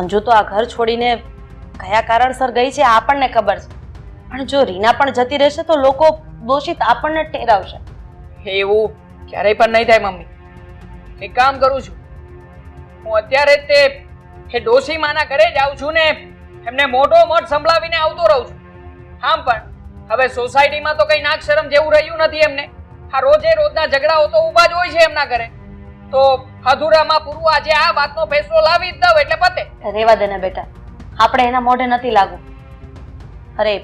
અંજુ તો આ ઘર છોડીને કયા કારણસર ગઈ છે આપણને ખબર છે, પણ જો રીના પણ જતી રહેશે તો લોકો દોષિત આપણને ઠેરાવશે. એવું ક્યારેય પણ નહીં થાય મમ્મી. એક કામ કરું છું, હું અત્યારે જ તે ડોશી માના ઘરે જાઉં છું ને એમને મોઢો મોઢ સંભળાવીને આવતો રહું છું. આમ પણ હવે સોસાયટીમાં તો કઈ નાક શરમ જેવું રહ્યું નથી એમને. આ રોજે રોજના ઝઘડાઓ તો ઊભા જ હોય છે એમના ઘરે, તો અધૂરામાં પૂરું આજે આ વાતનો ફેસલો લાવી જ દઉં એટલે પતે. રેવા દે ને બેટા, આપણે એના મોઢે નથી લાગવું. અરે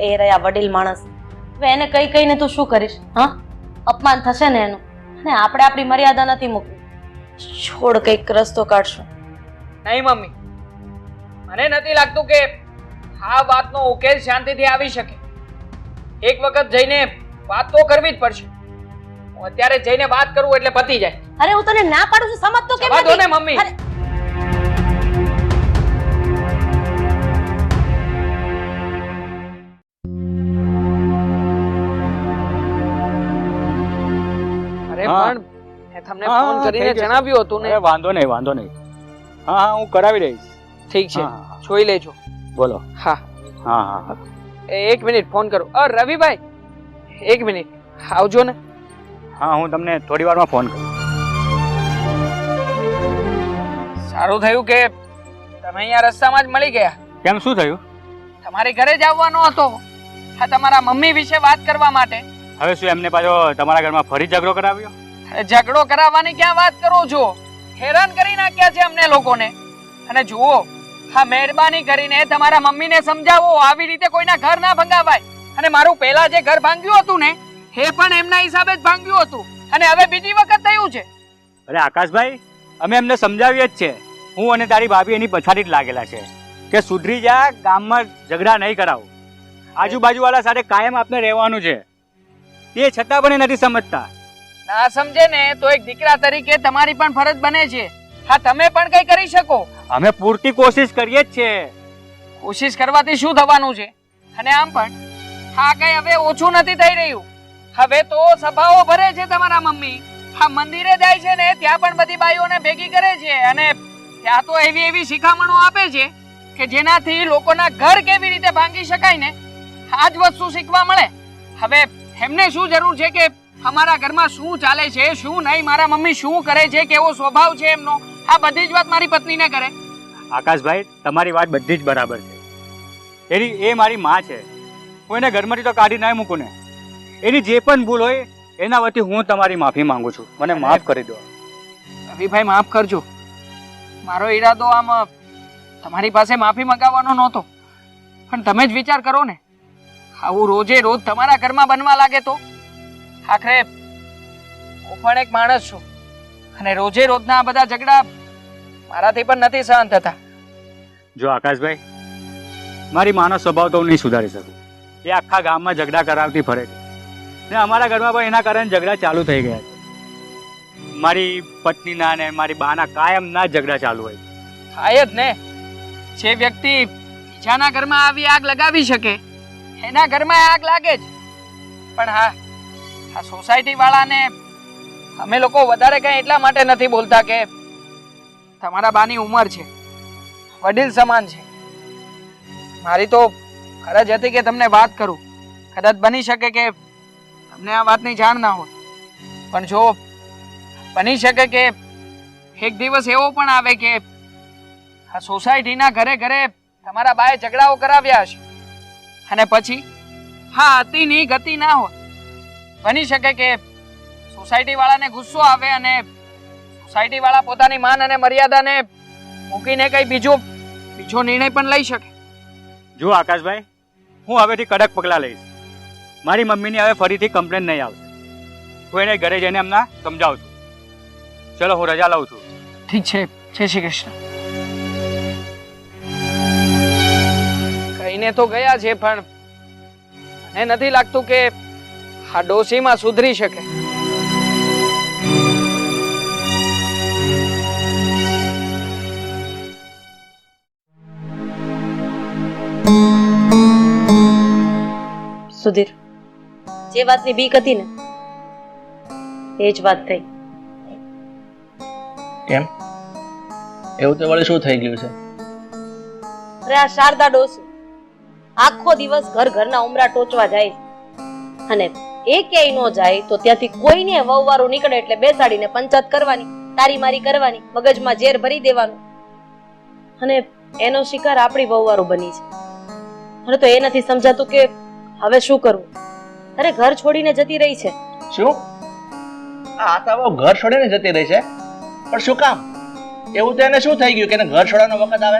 એ રહ્યા વડીલ માણસ, હવે એને કઈ કઈને તું શું કરીશ? હા, અપમાન થશે ને એનું, અને આપણે આપણી મર્યાદા નથી મૂકવી. છોડ, કઈક રસ્તો કાઢશું. નહીં મમ્મી, મને નથી લાગતું કે આ વાતનો ઉકેલ શાંતિથી આવી શકે. એક વખત જઈને વાત તો કરવી જ પડશે. હું અત્યારે જઈને વાત કરું એટલે પતી જાય. અરે હું તને ના પાડું છું, સમજતો કેમ જવા દો ને નથી? મમ્મી. અરે, અરે હા. પણ મેં તમને હા, ફોન હા, કરીને થઈ જશે. જણાવ્યું હતું ને. અરે વાંધો નહીં, વાંધો નહીં. હા હા, હું કરાવી દઈશ. ઠીક છે, હા, હા. જોઈ લેજો. બોલો. હા, હા હા હા. એક મિનિટ ફોન કરું. રવિભાઈ, એક મિનિટ આવજો ને. હા, હું તમને થોડી વારમાં ફોન કરું. સારું થયું કે તમે અહીંયા રસ્તામાં જ મળી ગયા. કેમ, શું થયું? તમારી ઘરે જ આવવાનો હતો આ તમારા મમ્મી વિશે વાત કરવા માટે. હવે શું એમને પાછો તમારા ઘરમાં ફરી ઝઘડો કરાવ્યો? અરે ઝઘડો કરાવવાની ક્યાં વાત કરો છો? હેરાન કરી નાખ્યા છે અમને લોકોને. અને જુઓ, હા, મહેરબાની કરીને તમારા મમ્મીને સમજાવો આવી રીતે કોઈના ઘર ના ભંગાવાય. અને મારું પહેલા જે ઘર ભાંગ્યું હતું ને એ પણ એમના હિસાબે જ ભાંગ્યું હતું, અને હવે બીજી વખત થયું છે. અરે આકાશભાઈ, અમે એમને સમજાવીએ જ છે. હું અને તારી ભાભી એની પછાડી જ લાગેલા છે. કે સુધરી જા, ગામમાં ઝઘડા નહીં કરાવો. આજુબાજુવાળા સાથે કાયમ આપણે રહેવાનું છે. તે છતાં પણ એ નથી સમજતા. ના સમજે ને તો એક દીકરા તરીકે તમારી પણ ફરજ બને છે. હા, તમે પણ કઈ કરી શકો. અમે પૂરતી કોશિશ કરીએ જ છે. કોશિશ કરવાથી શું થવાનું છે? અને આમ પણ હા કઈ હવે ઓછું નથી થઈ રહ્યું. હવે તો સભાઓ ભરે છે તમારા મમ્મી. હા, મંદિરે જાય છે ને ત્યાં પણ બધી બાઈઓને ભેગી કરે છે અને ત્યાં તો એવી એવી શિખામણો આપે છે કે જેનાથી લોકોના ઘર કેવી રીતે ભાંગી શકાય ને આ જ વસ્તુ શીખવા મળે. હવે એમને શું જરૂર છે કે અમારા ઘરમાં શું ચાલે છે શું નહીં, મારા મમ્મી શું કરે છે, કેવો સ્વભાવ છે એમનો, આ બધી જ વાત મારી પત્નીને કરે. આકાશભાઈ, તમારી વાત બધી જ બરાબર છે. એ મારી માં છે. હું એને ઘરમાંથી તો કાઢી ના મૂકું ને. એની જે પણ ભૂલ હોય એના વતી હું તમારી માફી માંગુ છું. મને માફ કરી દો. રવિભાઈ, માફ કરજો. મારો ઈરાદો આમ તમારી પાસે માફી મંગાવવાનો નહોતો, પણ તમે જ વિચાર કરો ને, આવું રોજે રોજ તમારા ઘરમાં બનવા લાગે તો આખરે હું પણ એક માણસ છું અને રોજે રોજના આ બધા ઝઘડા મારાથી પણ નથી સહન થતા. જો આકાશભાઈ, મારી માનો સ્વભાવ તો હું નહીં સુધારી શકું. એ આખા ગામમાં ઝઘડા કરાવતી ફરે છે ને અમારા ઘરમાં પણ એના કારણે ઝઘડા ચાલુ થઈ ગયા છે. મારી પત્નીના ને મારી બાના કાયમના ઝઘડા ચાલુ હોય. થાય જ ને. જે વ્યક્તિ બીજાના ઘરમાં આવી આગ લગાવી શકે એના ઘરમાં આગ લાગે જ. પણ હા, આ સોસાયટી વાળાને અમે લોકો વધારે કઈ એટલા માટે નથી બોલતા કે તમારા બાની ઉંમર છે, વડીલ સમાન છે. મારી તો ફરજ હતી કે તમને વાત કરું. કદાચ બની શકે કે તમને આ વાતની જાણ ના હોય, પણ જો બની શકે કે એક દિવસ એવો પણ આવે કે આ સોસાયટીના ઘરે ઘરે તમારા બાએ ઝઘડાઓ કરાવ્યા હશે અને પછી હા અતિની ગતિ ના હોય. બની શકે કે સોસાયટી વાળાને ગુસ્સો આવે અને સોસાયટી વાળા પોતાની માન અને મર્યાદાને મૂકીને કઈ બીજો નિર્ણય પણ લઈ શકે. જો આકાશભાઈ, હું હવેથી કડક પગલાં લઈશ. મારી મમ્મીની હવે ફરીથી કમ્પ્લેન નહીં આવશે. હું એને ઘરે જઈને એમના સમજાવું છું. ચલો, હું રજા લઉં છું. ઠીક છે. જય શ્રી કૃષ્ણ. કહીને તો ગયા છે પણ મને નથી લાગતું કે આ ડોશીમાં સુધરી શકે. સુધીર, જે વાતની બીક હતી ને એ જ વાત થઈ. કેમ? એવું તો વળી શું થઈ ગયું છે? અરે આ શારદા ડોસી આખો દિવસ ઘરના ઉમરા ટોચવા જાય છે અને એ ક્યાંય ન જાય તો ત્યાંથી કોઈને વહુવારું નીકળે એટલે બેસાડીને પંચાયત કરવાની, તારી મારી કરવાની, મગજમાં ઝેર ભરી દેવાનું. અને એનો શિકાર આપણી વહુવારું બની છે. મને તો એ નથી સમજાતું કે હવે શું કરવું. અરે ઘર છોડીને જતી રહી છે. શું? આ તો ઘર છોડીને જતી રહી છે? પણ શું કામ? એવું તો એને શું થઈ ગયું કે એને ઘર છોડવાનો વખત આવે?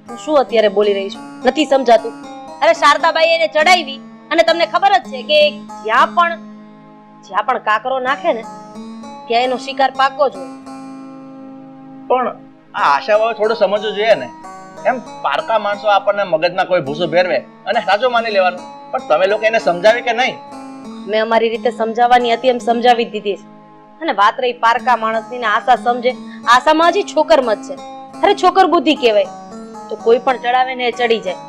હું શું અત્યારે બોલી રહી છું નથી સમજાતું. અરે શારદાબાઈ એને ચડાવી અને તમને ખબર જ છે કે જ્યાં પણ કાકરો નાખે ને ત્યાં એનો શિકાર પાકો જ હોય. પણ આ આશાવાળો થોડું સમજવું જોઈએ ને. એમ પારકા માણસો આપણને મગજમાં કોઈ ભૂસો ભેરવે અને સાચું માની લેવાનું. પણ તમે લોકો એને સમજાવી કે નહીં? મેં અમારી રીતે સમજાવવાની હતી એમ સમજાવી દીધી છે. અને વાત રહી પારકા માણસની ને આશા સમજે, આશામાં હજી છોકર મત છે. અરે છોકર બુદ્ધિ કહેવાય તો કોઈ પણ ચડાવે ને એ ચડી જાય.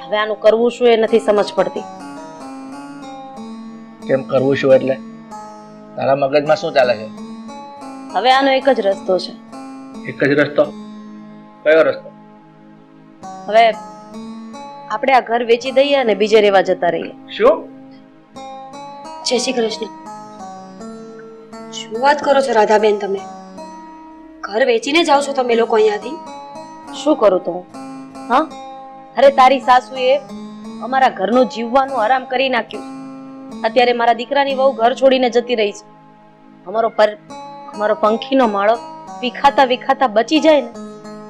હવે આનું કરવું શું એ નથી સમજ પડતી. કેમ કરવું શું એટલે? તારા મગજમાં શું ચાલે છે? હવે આનો એક જ રસ્તો છે. એક જ રસ્તો? કયો રસ્તો? હવે આપણે આ ઘર વેચી દઈએ અને બીજે રહેવા જતા રહીએ. શું? જય શ્રી કૃષ્ણ. શું વાત કરો છો રાધાબેન તમે? ઘર વેચીને જાઓ છો તમે લોકો અહીંયાથી? શું કરું તો હું? હા, અરે તારી સાસુએ અમારા ઘરનું જીવવાનું આરામ કરી નાખ્યું. અત્યારે મારા દીકરાની વહુ ઘર છોડીને જતી રહી છે. અમારો પંખીનો માળો વિખાતા બચી જાય ને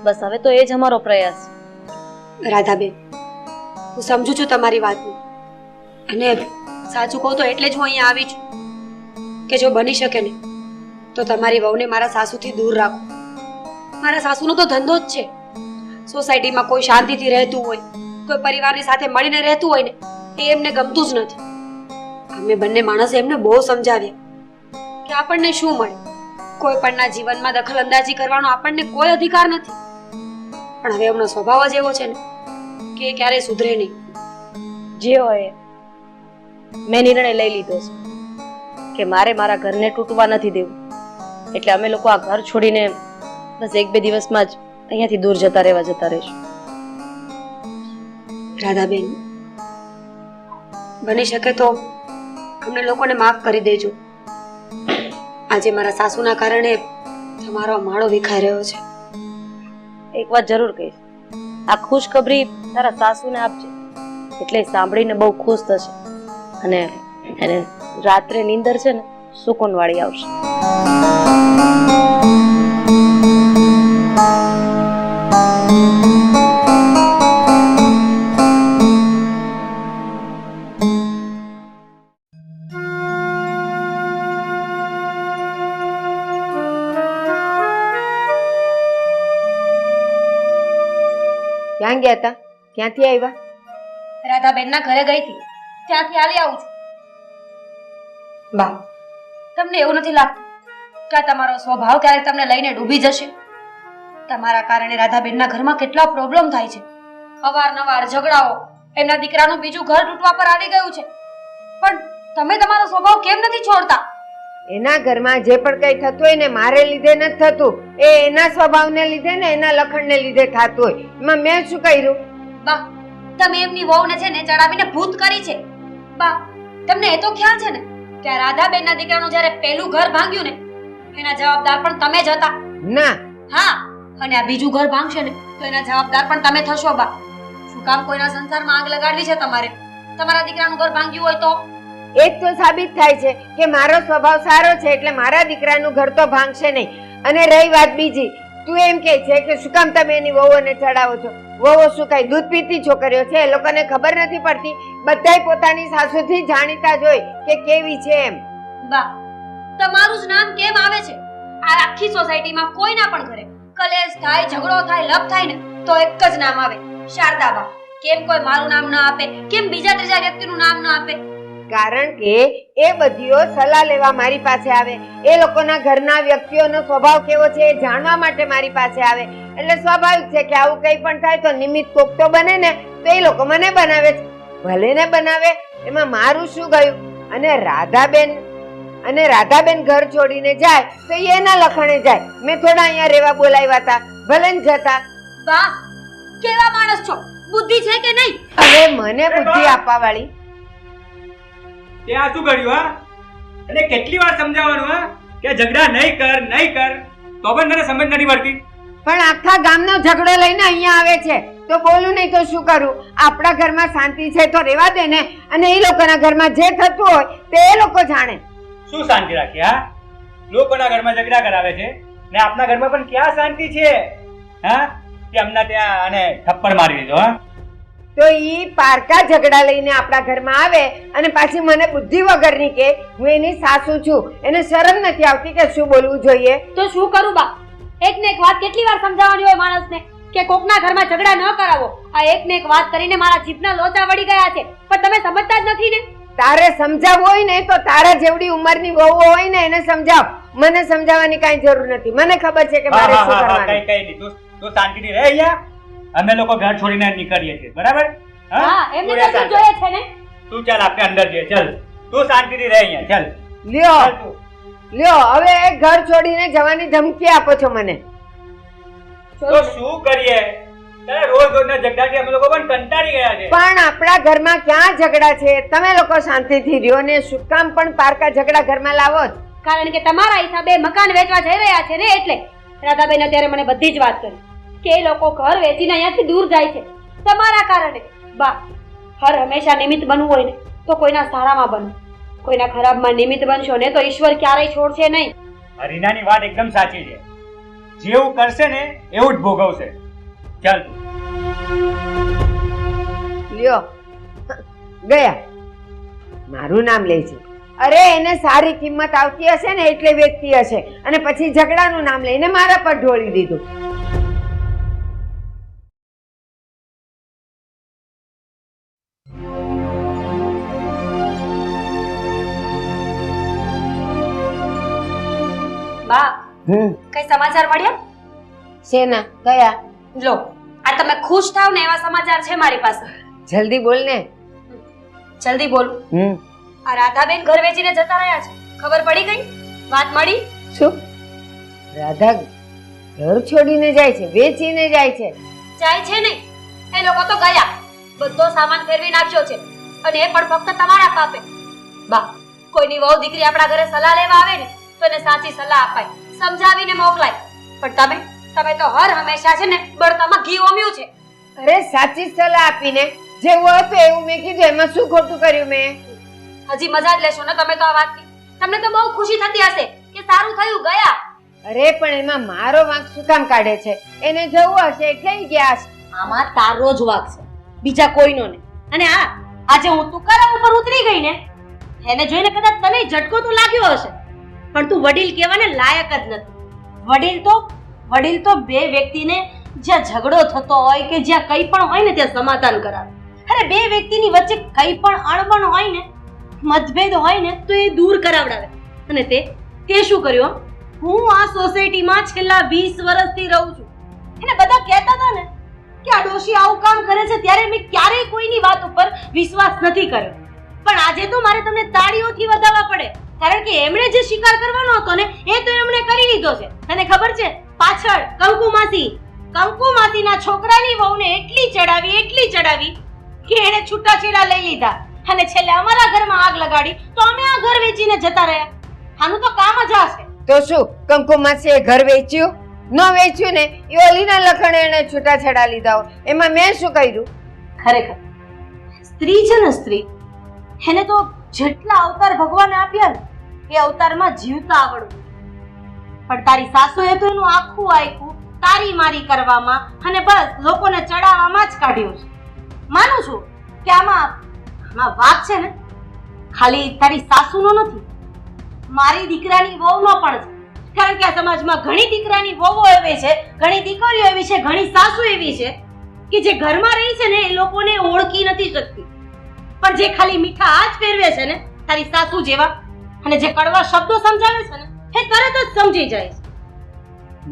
બસ હવે તો એ જ અમારો પ્રયાસ છે. રાધાબેન, હું સમજુ છું તમારી વાતને અને સાચું કહું તો એટલે જ હું અહીંયા આવી છું કે જો બની શકે ને તો તમારી વહુને મારા સાસુથી દૂર રાખો. મારા સાસુનો તો ધંધો જ છે સોસાયટીમાં કોઈ શાંતિથી રહેતું હોય, કોઈ પરિવારની સાથે મળીને રહેતું હોય ને, એ એમને ગમતું જ નથી. અમે બંને માણસે એમને બહુ સમજાવ્યા કે આપણને શું મળે, કોઈ પણના જીવનમાં દખલ અંદાજી કરવાનો આપણને કોઈ અધિકાર નથી. પણ હવે એમનો સ્વભાવ જ એવો છે ને કે એ ક્યારેય સુધરે નહીં. જે હોય એ. મેં નિર્ણય લઈ લીધો છે કે મારે મારા ઘરને તૂટવા નથી દેવું. એટલે અમે લોકો આ ઘર છોડીને બસ 1-2 દિવસમાં જ અહીંયાથી દૂર જતા રહીશું. રાધાબેન, બની શકે તો અમને લોકોને માફ કરી દેજો. આજે મારા સાસુના કારણે તમારો માળો વિખાઈ રહ્યો છે. એક વાત જરૂર કહીશ, આ ખુશખબરી તારા સાસુને આપજે, એટલે સાંભળીને બહુ ખુશ થશે અને એને રાત્રે નીંદર છે ને સુકૂન વાળી આવશે. ક્યાં ગયા હતા? ક્યાંથી આવ્યા? રાધાબેનના ઘરે ગઈ હતી, ત્યાંથી હાલી આવું છું. બા, તમને એવું નથી લાગતું કે આ તમારો સ્વભાવ ક્યારેક તમને લઈને ડૂબી જશે? તમારા કારણે રાધાબેનના ઘરમાં કેટલા પ્રોબ્લેમ થાય છે. અવારનવાર ઝઘડાઓ, એમના દીકરાનું બીજું ઘર તૂટવા પર આવી ગયું છે. પણ તમે તમારો સ્વભાવ કેમ નથી છોડતા? એના ઘરમાં જે પણ કઈ થતું હોય ને મારે લીધે નથી થતું, એ એના સ્વભાવને લીધે ને એના લખણને લીધે થતું હોય. એમાં મેં શું કર્યું? બા, તમે એમની વહુને છે ને ચડાવીને ભૂત કરી છે. બા, તમને એ તો ખ્યાલ છે ને કે આ રાધાબેનના દીકરાનું જ્યારે પહેલું ઘર ભાંગ્યું ને એના જવાબદાર પણ તમે જ હતા. ના. હા, અને આ બીજું ઘર ભાંગશે ને તો એના જવાબદાર પણ તમે થશો. બા, શું કામ કોઈના સંસારમાં આગ લગાડવી છે તમારે? તમારા દીકરાનું ઘર ભાંગ્યું હોય તો એ જ તો સાબિત થાય છે કે મારો સ્વભાવ સારો છે એટલે મારા દીકરાનું ઘર તો ભાંગશે નહીં. અને રહી વાત બીજી, તું એમ કે છે કે શું કામ તમે એની વહુઓને ચડાવો છો? વહુઓ શું કઈ દૂધ પીતી છોકરીઓ છે? એ લોકોને ખબર નથી પડતી? બધાય પોતાની સાસુથી જાણીતા જ હોય કે કેવી છે એમ. બા, તમારું જ નામ કેમ આવે છે? આ આખી સોસાયટીમાં કોઈના પણ ઘરે કલેશ થાય, ઝઘડો થાય, લપ થાય ને તો એક જ નામ આવે, શારદાબા. કેમ કોઈ મારું નામ ન આપે? કેમ બીજા ત્રીજા વ્યક્તિનું નામ ન આપે? કારણ કે એ બધીઓ સલાહ લેવા મારી પાસે આવે, એ લોકોના ઘરના વ્યક્તિઓનો સ્વભાવ કેવો છે એ જાણવા માટે મારી પાસે આવે. એટલે સ્વાભાવિક છે કે આવું કંઈ પણ થાય તો નિમિત્ત કોક તો બને ને, તો એ લોકો મને બનાવે છે. ભલે ને બનાવે, એમાં મારું શું ગયું? અને રાધાબેન ઘર છોડીને જાય તો એના લખણે જાય. મેં થોડા અહીંયા રહેવા બોલાવ્યા હતા, ભલે ને જતા. બા, કેવા માણસ છો? બુદ્ધિ છે કે નહીં? હવે મને બુદ્ધિ આપવા વાળી તે આ શું કર્યું? હા, અને કેટલી વાર સમજાવવાનું? હા, કે ઝઘડા નહીં કર તો પણ તને સમજ નથી પડતી. પણ આખા ગામનો ઝઘડો લઈને અહીંયા આવે છે તો બોલું નહીં તો શું કરું? આપણા ઘરમાં શાંતિ છે તો રહેવા દે ને, અને એ લોકોના ઘરમાં જે થતું હોય તે એ લોકો જાણે. શું શાંતિ રાખી? હા, લોકોના ઘરમાં ઝઘડા કરાવે છે ને આપણા ઘરમાં પણ ક્યાં શાંતિ છે? હા, કે અમને ત્યાં આને થપ્પડ મારી દીધો. હા, તો ઈ પારકા ઝઘડા લઈને આપણા ઘરમાં આવે અને પાછી મને બુદ્ધિ વગરની કે હું એની સાસુ છું. એને શરમ નથી આવતી કે શું બોલવું જોઈએ? તો શું કરું બા? એક ને એક વાત કેટલી વાર સમજાવવાની હોય માણસને કે કોકના ઘરમાં ઝઘડા ન કરાવો. આ એક ને એક વાત કરીને મારા જીભના લોચા વળી ગયા છે, પણ તમે સમજતા જ નથી ને. તારે સમજાવવું હોય ને તો તારા જેવડી ઉંમરની વહુ હોય ને એને સમજાવ. મને સમજાવવાની કાંઈ જરૂર નથી. મને ખબર છે કે મારે શું કરવાનું. કઈ દીધું તું શાંતિથી રહે. અહીંયા અમે લોકો ઘર છોડીને નીકળીએ છીએ, બરાબર? હા, એમને તો જોઈએ છે ને. તું ચાલ, આપણે અંદર જઈએ. ચાલ, તું શાંતિથી રહે અહીંયા. ચાલ લ્યો, હવે ઘર છોડીને જવાની ધમકી આપો છો મને. તો શું કરીએ? રોજના ઝઘડાથી અમે લોકો પણ કંટાળી ગયા છે. પણ આપણા ઘરમાં ક્યાં ઝઘડા છે? તમે લોકો શાંતિથી રહ્યો ને શું કામ પણ પારકા ઝઘડા ઘરમાં લાવો? કારણ કે તમારા હિસાબે મકાન વેચવા જઈ રહ્યા છે ને, એટલે રાધાબેન અત્યારે મને બધી જ વાત કરી કે એ લોકો ઘર વેચીને અહીંયાથી દૂર જાય છે તમારા કારણે. બા, હર હંમેશા નિમિત્ત બનવું હોય ને તો કોઈના સારામાં બનો, કોઈના ખરાબમાં નિમિત્ત બનશો ને તો ઈશ્વર ક્યારેય છોડશે નહીં. રીનાની વાત એકદમ સાચી છે. જેવું કરશે ને એવું જ ભોગવશે. ચાલ લ્યો, ગયા. મારું નામ લે છે. અરે એને સારી કિંમત આવતી હશે ને એટલે વેચતી હશે, અને પછી ઝઘડાનું નામ લઈને મારા પર ઢોળી દીધું. બા હમ કઈ સમાચાર મળ્યા? શેના કયા? લો આ તમે ખુશ થાવ ને એવા સમાચાર છે મારી પાસે. જલ્દી બોલ ને. જલ્દી બોલું. હમ આ રાધાબેન ઘર વેચીને જતા રહ્યા છે, ખબર પડી ગઈ? વાત મળી? શું? રાધા ઘર છોડીને જાય છે, વેચીને જાય છે? જાય છે નહીં, એ લોકો તો ગયા. બધો સામાન ફેરવી નાખ્યો છે અને એ પણ ફક્ત તમારા પાપે. બા કોઈની વહુ દીકરી આપણા ઘરે સલાહ લેવા આવે ને તો એને સાચી સલાહ અપાય, સમજાવીને મોકલાય. પણ તમે તો હર હંમેશા છે ને બળતામાં ઘી ઓમ્યું છે. અરે સાચી સલાહ આપીને જેવું હતું એવું મેં કીધું, એમાં શું ખોટું કર્યું મેં? હજી મજા જ લેશો ને તમે તો આ વાતની. તમને તો બહુ ખુશી થતી હશે કે સારું થયું ગયા. અરે પણ એમાં મારો વાંક શું કામ કાઢે છે? એને જવું હશે એટલે ગયા છે. આમાં તારો જ વાંક છે, બીજા કોઈનો નહીં. અને હા, આજે હું તુકારા ઉપર ઉતરી ગઈ ને, એને જોઈને કદાચ તને ઝટકો તો લાગ્યો હશે, પણ તું વડીલ કહેવાને લાયક જ નથી. વડીલ તો બે વ્યક્તિને જ્યાં ઝઘડો થતો હોય કે જ્યાં કંઈ પણ હોય ને ત્યાં સમાધાન કરાવે. અરે બે વ્યક્તિની વચ્ચે કંઈ પણ અણબણ હોય ને, મતભેદ હોય ને તો એ દૂર કરાવડાવે. અને તે શું કર્યું? હું આ સોસાયટીમાં છેલ્લા 20 વર્ષથી રહું છું. એને બધા કહેતા હતા ને કે આ ડોશી આવું કામ કરે છે, ત્યારે મેં ક્યારેય કોઈની વાત ઉપર વિશ્વાસ નથી કર્યો. પણ આજે તો મારે તમને તાળીઓથી વધાવવા પડે, કારણ કે એમણે જે શિકાર કરવાનો હતો ને એ તો એમણે કરી લીધો છે. તને ખબર છે, પાછળ કંકુમાસીના છોકરાની વહુને એટલી ચડાવી કે એને છૂટાછેડા લઈ લીધા અને છેલ્લે અમારા ઘરમાં આગ લગાડી તો અમે આ ઘર વેચીને જતા રહ્યા. આનું તો કામ જ આ છે. તો શું કંકુ માસીએ ઘર વેચ્યું? ન વેચ્યું ને એ ઓલીના લખણે એને છૂટાછેડા લીધા હોય, એમાં મેં શું કર્યું? ખરેખર સ્ત્રી છે ને, સ્ત્રી એને તો જેટલા અવતાર ભગવાને આપ્યા ને એ અવતારમાં જીવતા આવડવું. પણ તારી સાસુએ તો એનું આખું તારી મારી કરવામાં અને બસ લોકોને ચડાવવામાં જ કાઢ્યું છે. માનું છું કે આમાં વાક છે ને ખાલી તારી સાસુનો નથી, મારી દીકરાની વહુનો પણ છે. કારણ કે આ સમાજમાં ઘણી દીકરાની વહુઓ એવી છે, ઘણી દીકરીઓ એવી છે, ઘણી સાસુ એવી છે કે જે ઘરમાં રહી છે ને એ લોકોને ઓળખી નથી શકતી, પણ જે ખાલી મીઠા હાથ ફેરવે છે ને તારી સાસુ જેવા, અને જે કડવા શબ્દો સમજાવે છે ને એ તરત જ સમજી જાય છે.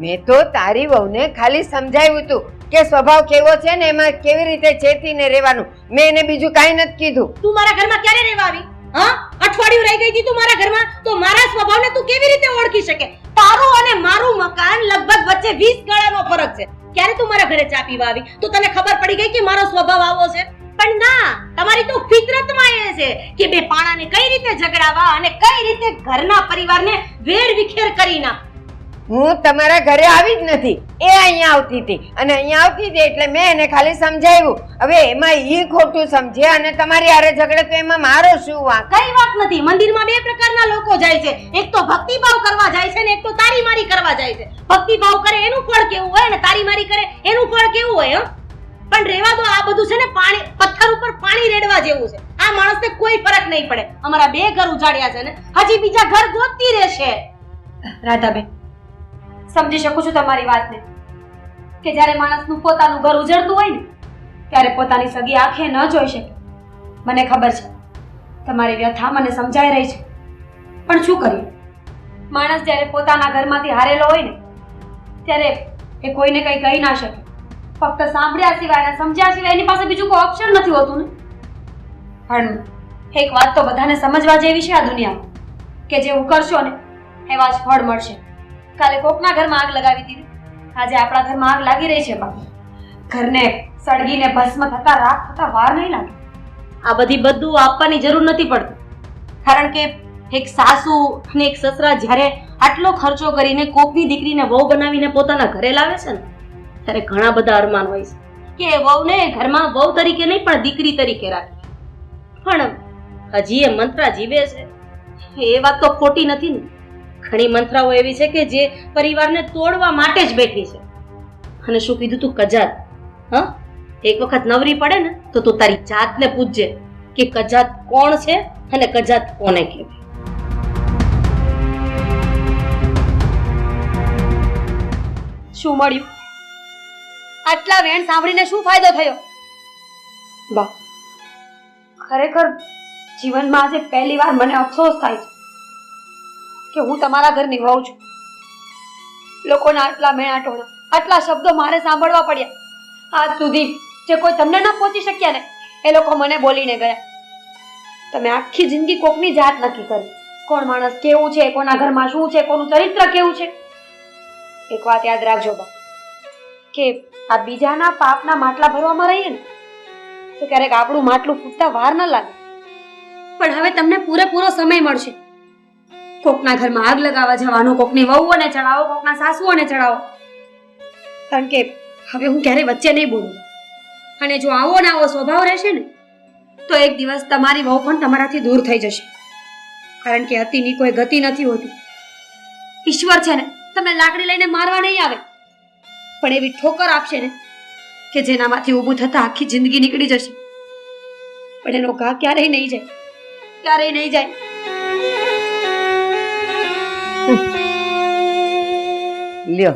મેં તો તારી વહુને ખાલી સમજાવ્યું હતું કે સ્વભાવ કેવો છે ને એમાં કેવી રીતે ચેતીને રહેવાનું. મેં એને બીજું કાંઈ નથી કીધું. તું મારા ઘરમાં ક્યારે રહેવા આવી? હા, અઠવાડિયું રહી ગઈ હતી તું મારા ઘરમાં, તો મારા સ્વભાવને તું કેવી રીતે ઓળખી શકે? તારું અને મારું મકાન લગભગ વચ્ચે 20 ગાળાનો ફરક છે. ક્યારે તું મારા ઘરે ચા પીવા આવી તો તને ખબર પડી ગઈ કે મારો સ્વભાવ આવો છે? પણ ના, તમારી તો ફિતરતમાં એ છે કે બે પાણાને કઈ રીતે ઝઘડાવા અને કઈ રીતે ઘરના પરિવારને વેર વિખેર કરી નાખ. હું તમારા ઘરે આવી જ નથી, એ અહીંયા આવતી હતી અને અહીંયા આવતી હતી એટલે મેં એને ખાલી સમજાવ્યું. હવે એમાં ઈ ખોટું સમજે અને તમારી હારે ઝઘડે તો એમાં મારો શું વાંક? કઈ વાત નથી. મંદિરમાં બે પ્રકારના લોકો જાય છે, એક તો ભક્તિભાવ કરવા જાય છે ને એક તો તારી મારી કરવા જાય છે. ભક્તિભાવ કરે એનું ફળ કેવું હોય અને તારી મારી કરે એનું ફળ કેવું હોય? પણ રેવા દો, આ બધું છે ને પાણી પથ્થર ઉપર પાણી રેડવા જેવું છે. આ માણસને કોઈ ફરક નહીં પડે. અમારા બે ઘર ઉજાડ્યા છે ને, હજી બીજા ઘર ગોતતી રહેશે. રાધાબેન, સમજી શકું છું તમારી વાતને કે જ્યારે માણસનું પોતાનું ઘર ઉજળતું હોય ને ત્યારે પોતાની સગી આંખે ન જોઈ શકે. મને ખબર છે તમારી વ્યથા મને સમજાઈ રહી છે, પણ શું કરીએ? માણસ જ્યારે પોતાના ઘરમાંથી હારેલો હોય ને ત્યારે એ કોઈને કંઈ કહી ના શકે. ફક્ત સાંભળ્યા સિવાય અને સમજ્યા સિવાય એની પાસે બીજું કોઈ ઓપ્શન નથી હોતું ને. પણ એક વાત તો બધાને સમજવા જેવી છે આ દુનિયામાં કે જેવું કરશો ને એવા જ ફળ મળશે. કાલે કોકના ઘરમાં આગ લગાવી દીધી, આજે આપણા ઘરમાં આગ લાગી રહી છે. બાપુ, ઘરને સળગીને ભસ્મ થતા રાખ થતા વાર નહીં લાગે. આ બધું આપવાની જરૂર નથી પડતી, કારણ કે એક સાસુ અને એક સસરા જ્યારે આટલો ખર્ચો કરીને કોકની દીકરીને વહુ બનાવીને પોતાના ઘરે લાવે છે ને ત્યારે ઘણા બધા અરમાન હોય છે કે વહુને ઘરમાં વહુ તરીકે નહીં પણ દીકરી તરીકે રાખે. પણ હજી એ મંત્રા જીવે છે, એ વાત તો ખોટી નથી ને. ઘણી મંત્રાઓ એવી છે કે જે પરિવારને તોડવા માટે જ બેઠી છે. અને શું કીધું તું? કજાત. હા, એક વખત નવરી પડે ને તો તું તારી જાતને પૂછજે કે કજાત કોણ છે અને કજાત કોને કહેવાય. શું મળ્યું? આટલા વેણ સાંભળીને શું ફાયદો થયો? બા, ખરેખર જીવનમાં આજે પહેલી વાર મને અફસોસ થાય છે કે હું તમારા ઘરની વહુ છું. લોકોના આટલા મેણાટોણા, આટલા શબ્દો મારે સાંભળવા પડ્યા. આજ સુધી જે કોઈ તમને ન પહોંચી શક્યા ને એ લોકો મને બોલીને ગયા. તમે આખી જિંદગી કોકની જાત નક્કી કરી. કોણ માણસ કેવું છે, કોના ઘરમાં શું છે, કોનું ચરિત્ર કેવું છે. એક વાત યાદ રાખજો બા, કે આ બીજાના પાપના માટલા ભરવામાં રહીએ ને તો ક્યારેક આપણું માટલું ફૂટતા વાર ન લાગે. પણ હવે તમને પૂરેપૂરો સમય મળશે. કોકના ઘરમાં આગ લગાવવા જવાનો, કોકની વહુઓને ચડાવો, કોકના સાસુઓને ચડાવો. કારણ કે હવે હું ક્યારેય વચ્ચે નહીં બોલું. અને જો આવો ને આવો સ્વભાવ રહેશે ને તો એક દિવસ તમારી વહુ પણ તમારાથી દૂર થઈ જશે. કારણ કે અતિની કોઈ ગતિ નથી હોતી. ઈશ્વર છે ને તમને લાકડી લઈને મારવા નહીં આવે, પણ એવી ઠોકર આપશે ને કે જેનામાંથી ઊભું થતા આખી જિંદગી નીકળી જશે. પણ એનો ઘા ક્યારેય નહીં જાય, ક્યારેય નહીં જાય. લ્યો,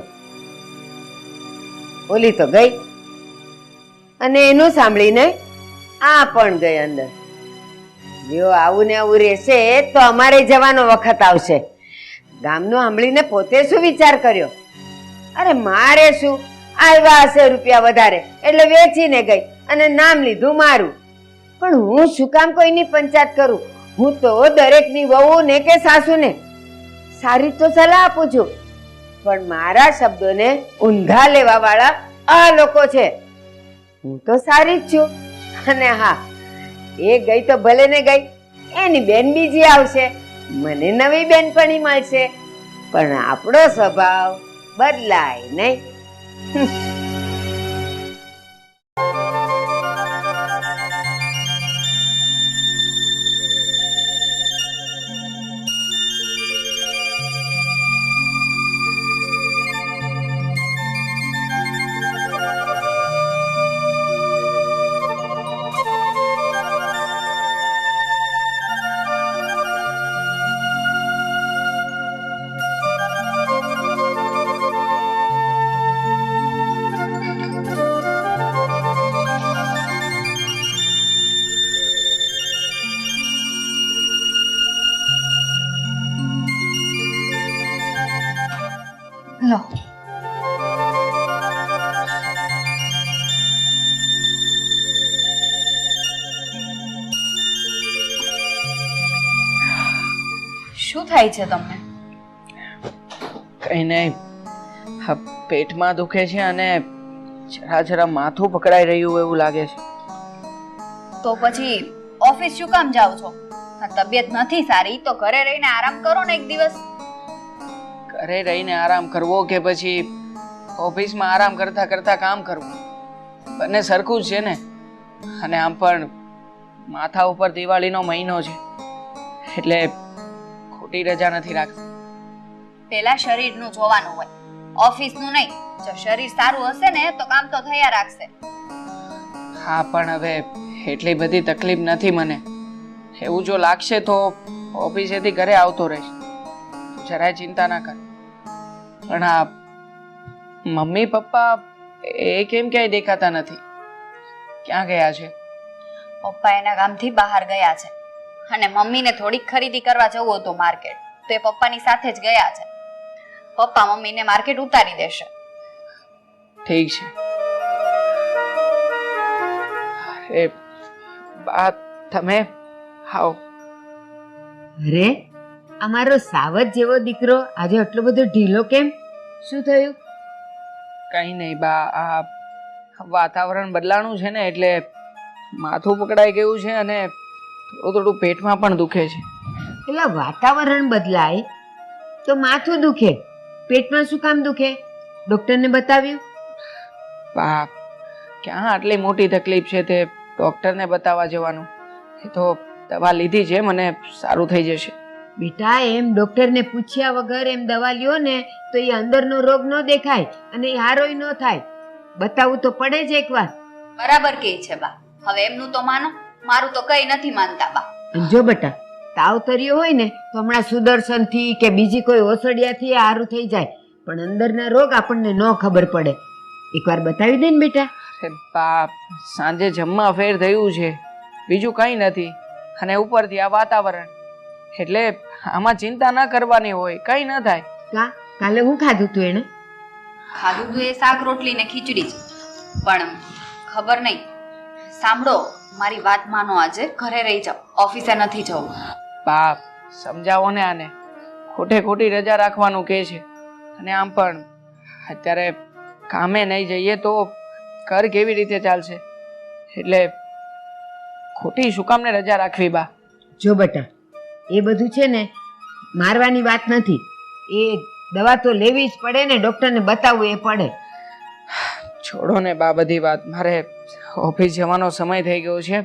ઓલી તો ગઈ અને એનું સાંભળીને આ પણ ગઈ અંદર. જો આવું ને આવું રહેશે તો અમારે જવાનો વખત આવશે. ગામનું સાંભળીને પોતે શું વિચાર કર્યો? અરે મારે શું, આવ્યા હશે રૂપિયા વધારે એટલે વેચીને ગઈ અને નામ લીધું મારું. પણ હું શું કામ કોઈની પંચાયત કરું? હું તો દરેકની વહુને કે સાસુને સારી તો સલાહ આપું છું, પણ મારા શબ્દોને ઊંધા લેવા વાળા આ લોકો છે. હું તો સારી જ છું. અને હા, એ ગઈ તો ભલે ને ગઈ, એની બેન બીજી આવશે, મને નવી બેનપણી મળશે, પણ આપણો સ્વભાવ બદલાય નહીં. લો, શું થાય છે તમને? કઈ નહીં, હા પેટમાં દુખે છે અને જરા જરા માથું પકડાઈ રહ્યું એવું લાગે છે. તો પછી ઓફિસ શું કામ જાવ છો? આ તબિયત નથી સારી તો ઘરે રહીને આરામ કરો ને એક દિવસ. ઘરે રહીને આરામ કરવો કે પછી ઓફિસમાં આરામ કરતા કરતા કામ કરવું, બંને સરખું જ છે ને. અને આમ પણ માથા ઉપર દિવાળીનો મહિનો છે એટલે ખોટી રજા નથી રાખતી. પેલા શરીરનું જોવાનું હોય, ઓફિસનું નહીં. જો શરીર સારું હશે ને તો કામ તો થયા રાખશે. હા પણ હવે એટલી બધી તકલીફ નથી મને. એવું જો લાગશે તો ઓફિસેથી ઘરે આવતો રહીશ, જરાય ચિંતા ના કર. પણ આ મમ્મી પપ્પા એ કેમ ક્યાંય દેખાતા નથી? ક્યાં ગયા છે? પપ્પા એના કામથી બહાર ગયા છે અને મમ્મીને થોડીક ખરીદી કરવા જવું હતું માર્કેટ, તો એ પપ્પાની સાથે જ ગયા છે. પપ્પા મમ્મીને માર્કેટ ઉતારી દેશે. ઠીક છે. અરે બા, તમે આવો. અરે અમારો સાવજ જેવો દીકરો આજે આટલો બધો ઢીલો કેમ? શું થયું? કઈ નહીં બા, આ વાતાવરણ બદલાણું છે ને એટલે માથું પકડાઈ ગયું છે અને થોડું થોડું પેટમાં પણ દુખે છે. પેલા વાતાવરણ બદલાય તો માથું દુખે, પેટમાં શું કામ દુખે? ડોક્ટરને બતાવ્યું? બા, ક્યાં આટલી મોટી તકલીફ છે તે ડોક્ટરને બતાવવા જવાનું? એ તો દવા લીધી છે, મને સારું થઈ જશે. બેટા, એમ ડોક્ટરને પૂછ્યા વગર એમ દવા લ્યો ને તો એ અંદરનો રોગ ન દેખાય અને એ હારોય ન થાય. બતાવવું તો પડે જ એકવાર. બરાબર કે છે બા. હવે એમનું તો માનો, મારું તો કઈ નથી માનતા બા. અને જો બેટા, તાવ તર્યો હોય ને તો હમણાં સુદર્શનથી કે બીજી કોઈ ઓસડિયાથી એ હારું થઈ જાય, પણ અંદરના રોગ આપણને ન ખબર પડે. એકવાર બતાવી દે ને બેટા. અરે બા, સાંજે જમવા ફેર થયું છે, બીજું કંઈ નથી. અને ઉપરથી આ વાતાવરણ, એટલે આમાં ચિંતા ના કરવાની હોય, કંઈ ન થાય. કાલે હું ખાધું તું એને? ખાધું તો એ શાક રોટલી ને ખીચડી જ. પણ ખબર નહીં. સાંભળો, મારી વાત માનો, આજે ઘરે રહી જાઓ, ઓફિસે નથી જવું. બાપ સમજાવો ને આને, ખોટે ખોટી રજા રાખવાનું કહે છે. અને આમ પણ અત્યારે કામે નહીં જઈએ તો ઘર કેવી રીતે ચાલશે? એટલે ખોટી શું કામને રજા રાખવી બા? જો બેટા, એ બધું છે ને મારવાની વાત નથી. એ દવા તો લેવી જ પડે ને, ડૉક્ટરને બતાવવું એ પડે. છોડો ને બા બધી વાત, મારે ઓફિસ જવાનો સમય થઈ ગયો છે,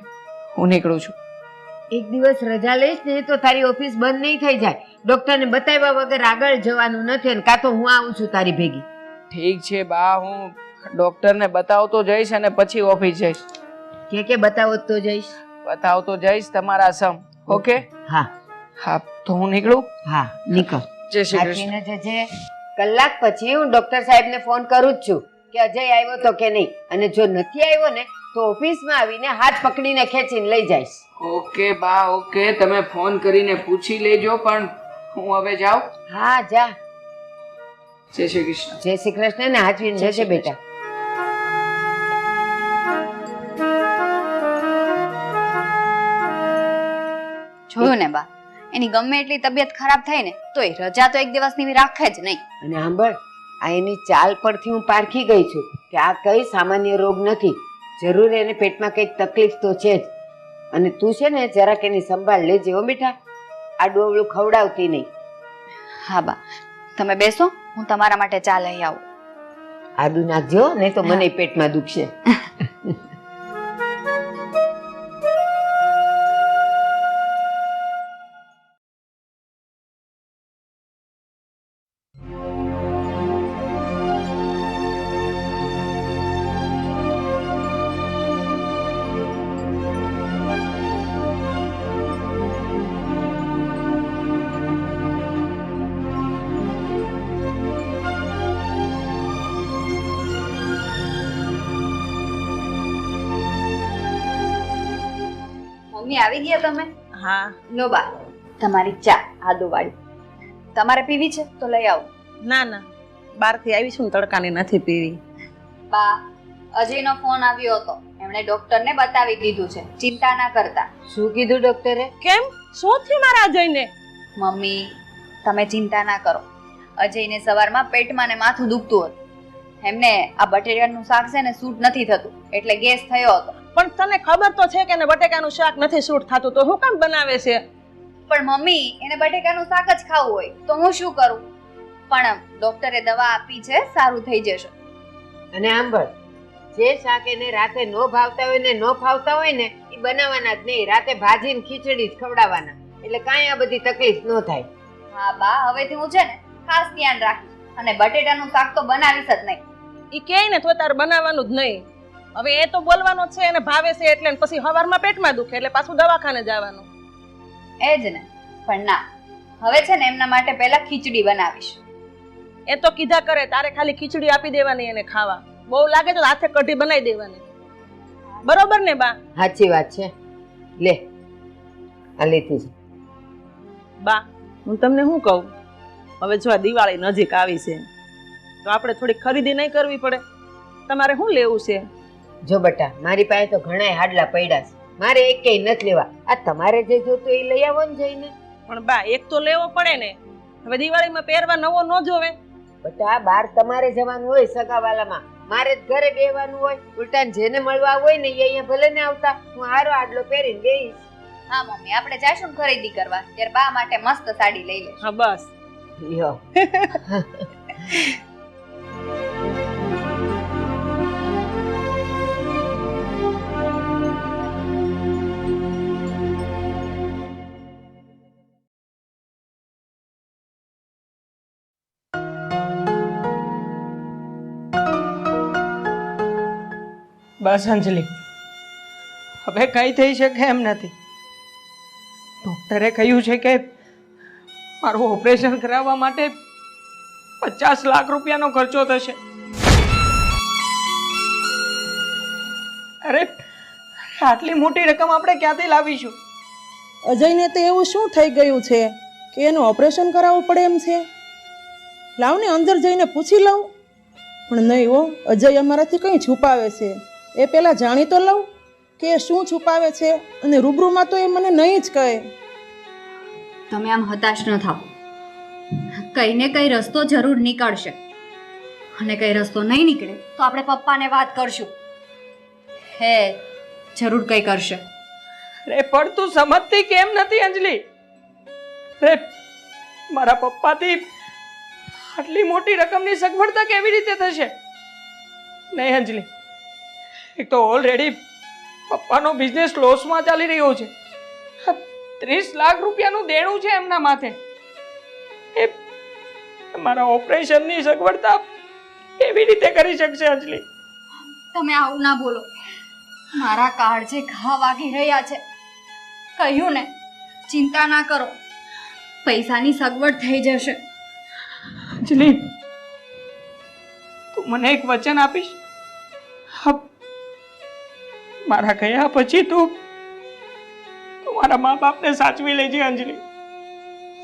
હું નીકળું છું. એક દિવસ રજા લઈશ ને તો તારી ઓફિસ બંધ નહીં થઈ જાય. ડૉક્ટરને બતાવ્યા વગર આગળ જવાનું નથી, અને કાં તો હું આવું છું તારી ભેગી. ઠીક છે બા, હું ડૉક્ટરને બતાવતો જઈશ અને પછી ઓફિસ જઈશ. કે બતાવો તો જઈશ. બતાવતો જઈશ તમારા સમ. ઓકે? હા હા, તો હું નીકળું. હા નીકળ. જય શ્રી કૃષ્ણ. સાચીને જજે. કલાક પછી હું ડૉક્ટર સાહેબને ફોન કરું જ છું કે અજય આવ્યો તો કે નહીં, અને જો નથી આવ્યો ને તો ઓફિસમાં આવીને હાથ પકડીને ખેંચીને લઈ જઈશ. ઓકે બા, ઓકે. તમે ફોન કરીને પૂછી લેજો, પણ હું હવે જાઉં. હા જા. જય શ્રી કૃષ્ણ. જય શ્રી કૃષ્ણ ને હાચવીને જજે બેટા. જોયું ને બા, એની ગમે એટલી તબિયત ખરાબ થાય ને તોય રજા તો એક દિવસની રાખે જ નહીં. અને સાંભળ, આ એની ચાલ પરથી હું પારખી ગઈ છું કે આ કઈ સામાન્ય રોગ નથી. જરૂર એને પેટમાં કંઈક તકલીફ તો છે જ. અને તું છે ને જરાક એની સંભાળ લેજે હો બેટા. આ ડોવલું ખવડાવતી નહીં. હા બા, તમે બેસો, હું તમારા માટે ચા લઈ આવું. આદુ નાખજો, નહીં તો મને પેટમાં દુખશે. મમ્મી આવી ગયા તમે? હા. લો બા, તમારી ચા આદુવાળી. તમારે પીવી છે તો લઈ આવો. ના ના, બહારથી આવી છું ને, તડકાની નથી પીવી. બા, અજયનો ફોન આવ્યો હતો, એમણે ડોક્ટરને બતાવી દીધું છે, ચિંતા ના કરતા. શું કીધું ડોક્ટરે? કેમ? શું થયું મારા અજયને? મમ્મી, તમે ચિંતા ના કરો. અજયને સવારમાં પેટમાં ને માથું દુખતું હતું. એમને આ બટેટાનું શાક છે ને સૂટ નથી થતું, એટલે ગેસ થયો હતો. પણ તને ખબર તો છે કે એને બટેકાનું શાક નથી સૂટ થતું, તો હું કામ બનાવે છે? પણ મમ્મી, એને બટેકાનું શાક જ ખાવું હોય તો હું શું કરું? પણ ડોક્ટરે દવા આપી છે, સારું થઈ જશે. અને સાંભળ, જે શાક એને રાતે નો ભાવતા હોય ને નો ફાવતા હોય ને એ બનાવવાના જ નહીં. રાતે ભાજીને ખીચડી જ ખવડાવવાના, એટલે કાંઈ આ બધી તકલીફ ન થાય. હા બા, હવેથી હું છે ને ખાસ ધ્યાન રાખીશ, અને બટેટાનું શાક તો બનાવીશ જ નહીં. ઈ કે ને તો તારે બનાવવાનું જ નહીં. હવે એ તો બોલવાનો છે, એને ભાવે છે એટલે, ને પછી સવારમાં પેટમાં દુખે એટલે પાછું દવાખાને જવાનું. એ જ ને. પણ ના, હવે છે ને એમના માટે પહેલા ખીચડી બનાવીશ. એ તો કીધા કરે, તારે ખાલી ખીચડી આપી દેવાની એને ખાવા. બહુ લાગે તો હાથે કઢી બનાવી દેવાની. બરોબર ને બા? સાચી વાત છે. લે આ લેતી છે. બા, હું તમને શું કહું, હવે જો આ દિવાળી નજીક આવી છે તો આપણે થોડી ખરીદી નહીં કરવી પડે? તમારે શું લેવું છે? જો બેટા, મારી પાસે તો ઘણાય હાડલા પડ્યા છે, મારે એકેય નથી લેવા. આ તમારે જે જોતું એ લઈ આવો ને જઈને. પણ બા, એક તો લેવો પડે ને. હવે દિવાળીમાં પહેરવા નવો ન જોવે? બેટા, બહાર તમારે જવાનું હોય સગાવાલામાં, મારે જ ઘરે બેહવાનું હોય. ઉલટાને જેને મળવા હોય ને એ અહીંયા ભલે ને આવતા, હું હારો આડલો પહેરીને બેહીશ. હા મમ્મી, આપણે જાશું ને ખરીદી કરવા, ત્યારે બા માટે મસ્ત સાડી લઈ લઈશ. હા બસ. યો બસ અંજલિ, હવે કંઈ થઈ શકે એમ નથી. ડૉક્ટરે કહ્યું છે કે મારું ઓપરેશન કરાવવા માટે 50 લાખ રૂપિયાનો ખર્ચો થશે. અરે, આટલી મોટી રકમ આપણે ક્યાંથી લાવીશું? અજયને તો એવું શું થઈ ગયું છે કે એનું ઓપરેશન કરાવવું પડે એમ છે? લાવને અંદર જઈને પૂછી લઉં. પણ નહીં હો, અજય અમારાથી કંઈ છુપાવે છે. એ પહેલાં જાણી તો લઉં કે એ શું છુપાવે છે, અને રૂબરૂમાં તો એ મને નહીં જ કહે. તમે આમ હતાશ ન થાઓ. કઈ ને કઈ રસ્તો જરૂર નીકળશે, અને કઈ રસ્તો નહીં નીકળે તો આપણે પપ્પાને વાત કરશું. હે જરૂર કઈ કરશે. રે પણ તું સમજતી કેમ નથી અંજલિ? રે મારા પપ્પાથી આટલી મોટી રકમની સગવડતા કેવી રીતે થશે? નહીં અંજલિ, એક તો ઓલરેડી પપ્પાનો બિઝનેસ લોસમાં ચાલી રહ્યો છે. 30 લાખ રૂપિયાનું દેણું છે એમના માથે. એ મારા ઓપરેશનની સગવડતા કેવી રીતે કરી શકશે અંજલિ? તમે આવું ના બોલો. મારા કાળજે ઘા વાગી રહ્યા છે. કહ્યું ને, ચિંતા ના કરો, પૈસાની સગવડ થઈ જશે. અંજલિ, તું મને એક વચન આપીશ? મારા ગયા પછી તું મારા મા બાપને સાચવી લેજે અંજલિ,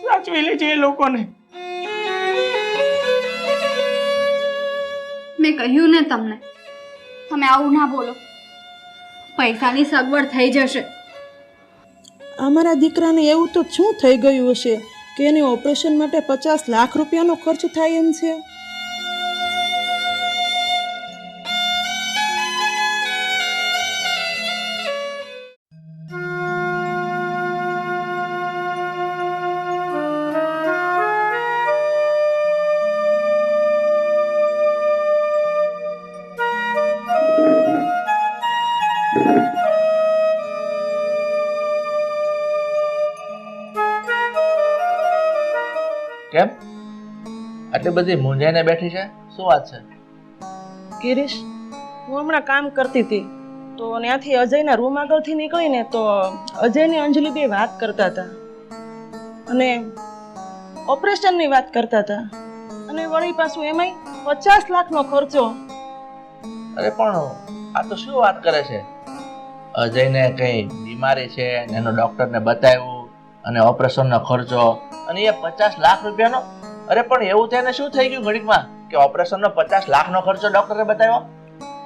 સાચવી લેજે એ લોકોને. મેં કહ્યું ને તમને, તમે આવું ના બોલો. પૈસાની સગવડ થઈ જશે. અમારા દીકરાને એવું તો શું થઈ ગયું હશે કે એની ઓપરેશન માટે 50 લાખ રૂપિયાનો ખર્ચ થાય એમ છે? કેમ આટલી બધી મૂંઝાઈને બેઠી છે? શું વાત છે? ગિરીશ, હું હમણાં કામ કરતી હતી તો ત્યાંથી અજયના રૂમ આગળથી નીકળીને તો અજય ને અંજલિ બે વાત કરતા હતા, અને ઓપરેશનની વાત કરતા હતા, અને વળી પાછું એમાંય 50 લાખનો ખર્ચો. અરે પણ આ તો શું વાત કરે છે? અજયને કઈ બીમારી છે ને એનો ડોક્ટરને બતાવ્યું, અને ઓપરેશનનો ખર્ચો, અને એ 50 લાખ રૂપિયાનો? અરે પણ એવું તેને શું થઈ ગયું ઘડીકમાં કે ઓપરેશનનો 50 લાખનો ખર્ચો ડોક્ટરે બતાવ્યો?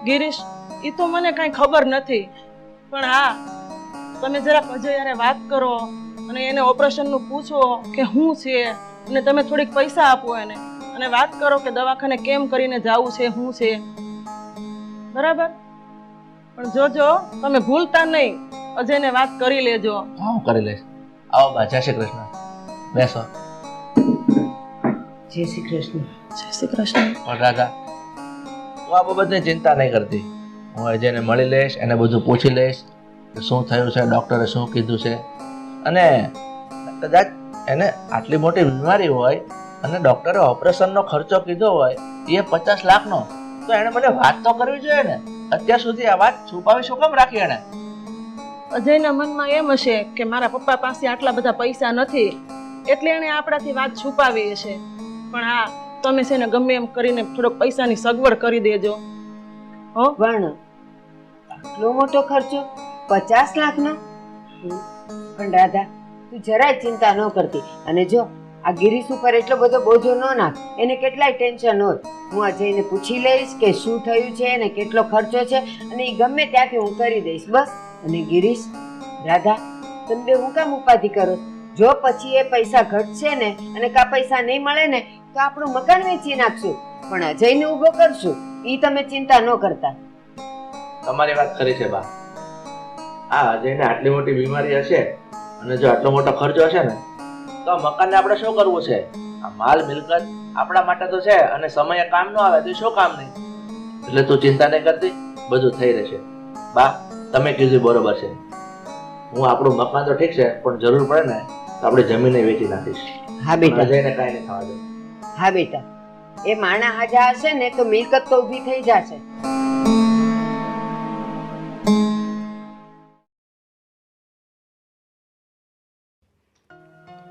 ગિરીશ, એ તો મને કાંઈ ખબર નથી, પણ હા, તમે જરાક અજય યારે વાત કરો અને એને ઓપરેશનનું પૂછો કે શું છે, અને તમે થોડીક પૈસા આપો એને, અને વાત કરો કે દવાખાને કેમ કરીને જવું છે, શું છે, બરાબર? પણ જોજો તમે ભૂલતા નહીં, અજયને વાત કરી લેજો. હા, હું કરી લઈશ. આવો બા, જય શ્રી કૃષ્ણ. બેસો. જય શ્રી કૃષ્ણ. જય શ્રી કૃષ્ણ. પણ રાધા, તું આ બાબતની ચિંતા નહીં કરતી. હું અજયને મળી લઈશ, એને બધું પૂછી લઈશ કે શું થયું છે, ડોક્ટરે શું કીધું છે, અને કદાચ એને આટલી મોટી બીમારી હોય અને ડોક્ટરે ઓપરેશનનો ખર્ચો કીધો હોય એ 50 લાખનો, તો એને મને વાત તો કરવી જોઈએ ને. અત્યાર સુધી આ વાત છુપાવી શું કામ રાખી એને? અજયના મનમાં એમ હશે કે મારા પપ્પા પાસે આટલા બધા પૈસા નથી, એટલે એણે આપણાથી વાત છુપાવી હશે. પણ હા, તમે છે ને ગમે એમ કરીને થોડોક પૈસાની સગવડ કરી દેજો. હો, પણ આટલો મોટો ખર્ચો 50 લાખનો? પણ રાધા, તું જરાય ચિંતા ન કરતી. અને જો આ ગિરીશ ઉપર એટલો બધો બોજો ન નાખ, એને કેટલાય ટેન્શન હોય. હું અજયને પૂછી લઈશ કે શું થયું છે અને કેટલો ખર્ચો છે, અને એ ગમે ત્યાંથી હું કરી દઈશ, બસ. અને ગિરીશ, રાધા, તમે બે હું કામ ઉપાધિ કરો? જો પછી એ પૈસા ઘટશે ને અને કા પૈસા નહીં મળે ને તો આપણું મકાન વેચી નાખશું, પણ અજયને ઊભો કરશું. ઈ તમે ચિંતા ન કરતા. તમારી વાત ખરી છે બા. આ અજયને આટલી મોટી બીમારી હશે અને જો આટલો મોટો ખર્ચો હશે ને, તો આ મકાનને આપણે શું કરવું છે? આ માલ મિલકત આપણા માટે તો છે, અને સમયે કામ ન આવે તો શું કામ નહીં. એટલે તું ચિંતા નહીં કરતી, બધું થઈ રહેશે. બા, તમે કીધું બરોબર છે. હું આપણું મકાન તો ઠીક છે, પણ જરૂર પડે ને તો આપણે જમીને વેચી નાખીશ. હા બેટા. અજયને કાંઈ નહીં થવા દે. હા બેટા, એ માણા હાજા હશે ને તો મિલકત તો ઊભી થઈ જશે.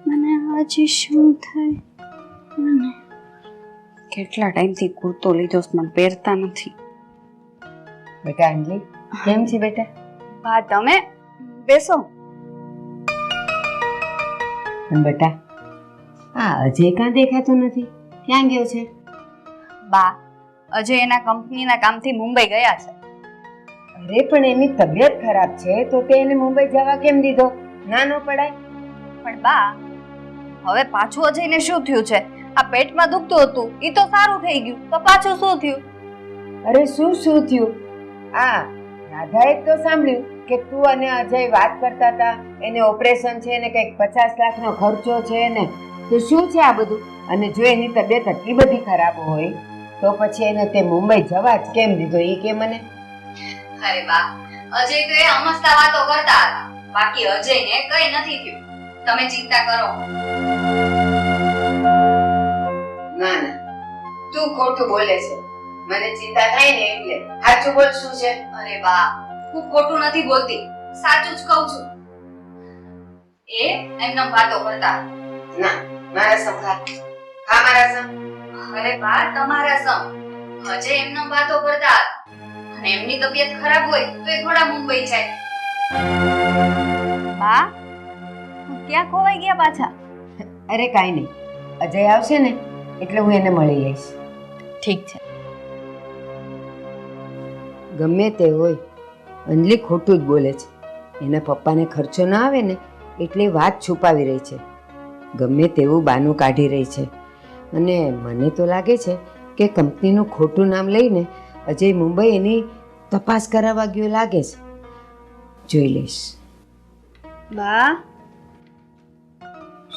મને આજે શું થાય? કેટલા ટાઈમથી કુર્તો લીધો મને પહેરતા નથી. બેટા અંજલિ, કેમ છે બેટા? બા, તમે બેસો. પણ બેટા, આ અજય કાં દેખાતો નથી? ક્યાં ગયો છે? બા, અજય એના કંપનીના કામથી મુંબઈ ગયા છે. અરે પણ એની તબિયત ખરાબ છે તો તે એને મુંબઈ જવા કેમ દીધો? ના ન પડાય? પણ બા, હવે પાછું અજયને શું થયું છે? આ પેટમાં દુખતું હતું એ તો સારું થઈ ગયું, તો પાછું શું થયું? અરે શું થયું? રાધાએ તો સાંભળ્યું કે તું અને અજય વાત કરતા હતા, એને ઓપરેશન છે ને કંઈક 50 લાખનો ખર્ચો છે ને. તો શું છે આ બધું? અને જો એની તબિયત આટલી બધી ખરાબ હોય તો પછી એને તે મુંબઈ જવા જ કેમ દીધો એ કે મને? અરે બા, અજય તો એ અમસ્તા વાતો કરતા હતા, બાકી અજયને કઈ નથી થયું. તમે ચિંતા કરો. ના તું ખોટું બોલે છે. મને ચિંતા થાય ને એટલે. સાચું બોલ, શું છે? અરે બા, હું ખોટું નથી બોલતી, સાચું જ કહું છું. એ એમનેમ વાતો કરતા હતા. ના, મારા સમ ખા મારા સમ. અરે બા, તમારા સમ. અજય એમનેમ વાતો કરતા હતા, અને એમની તબિયત ખરાબ હોય તો એ થોડા મુંબઈ જાય. બા, ક્યાં ખોવાઈ ગયા પાછા? અરે કાઈ નહીં, અજય આવશે ને એટલે હું એને મળી લઈશ. ઠીક છે. ગમે તે હોય, અંજલિ ખોટું જ બોલે છે. એના પપ્પાને ખર્ચો ના આવે ને એટલે વાત છુપાવી રહી છે, ગમે તેવું બાનું કાઢી રહી છે. અને મને તો લાગે છે કે કંપનીનું ખોટું નામ લઈને અજય મુંબઈ એની તપાસ કરાવવા ગયો લાગે છે. જોઈ લઈશ. બા,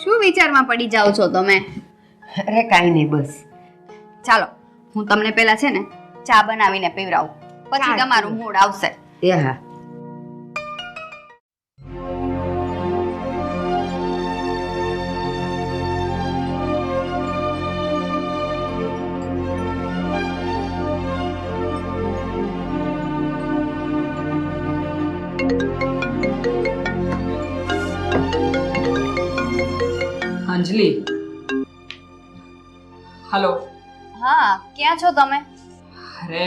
શું વિચારમાં પડી જાઓ છો તમે? અરે કાંઈ નહીં, બસ. ચાલો, હું તમને પહેલા છે ને ચા બનાવીને પીવડાવું, પછી તમારું મૂડ આવશે. એ હા. અંજલિ, હલો. હા, ક્યાં છો તમે? અરે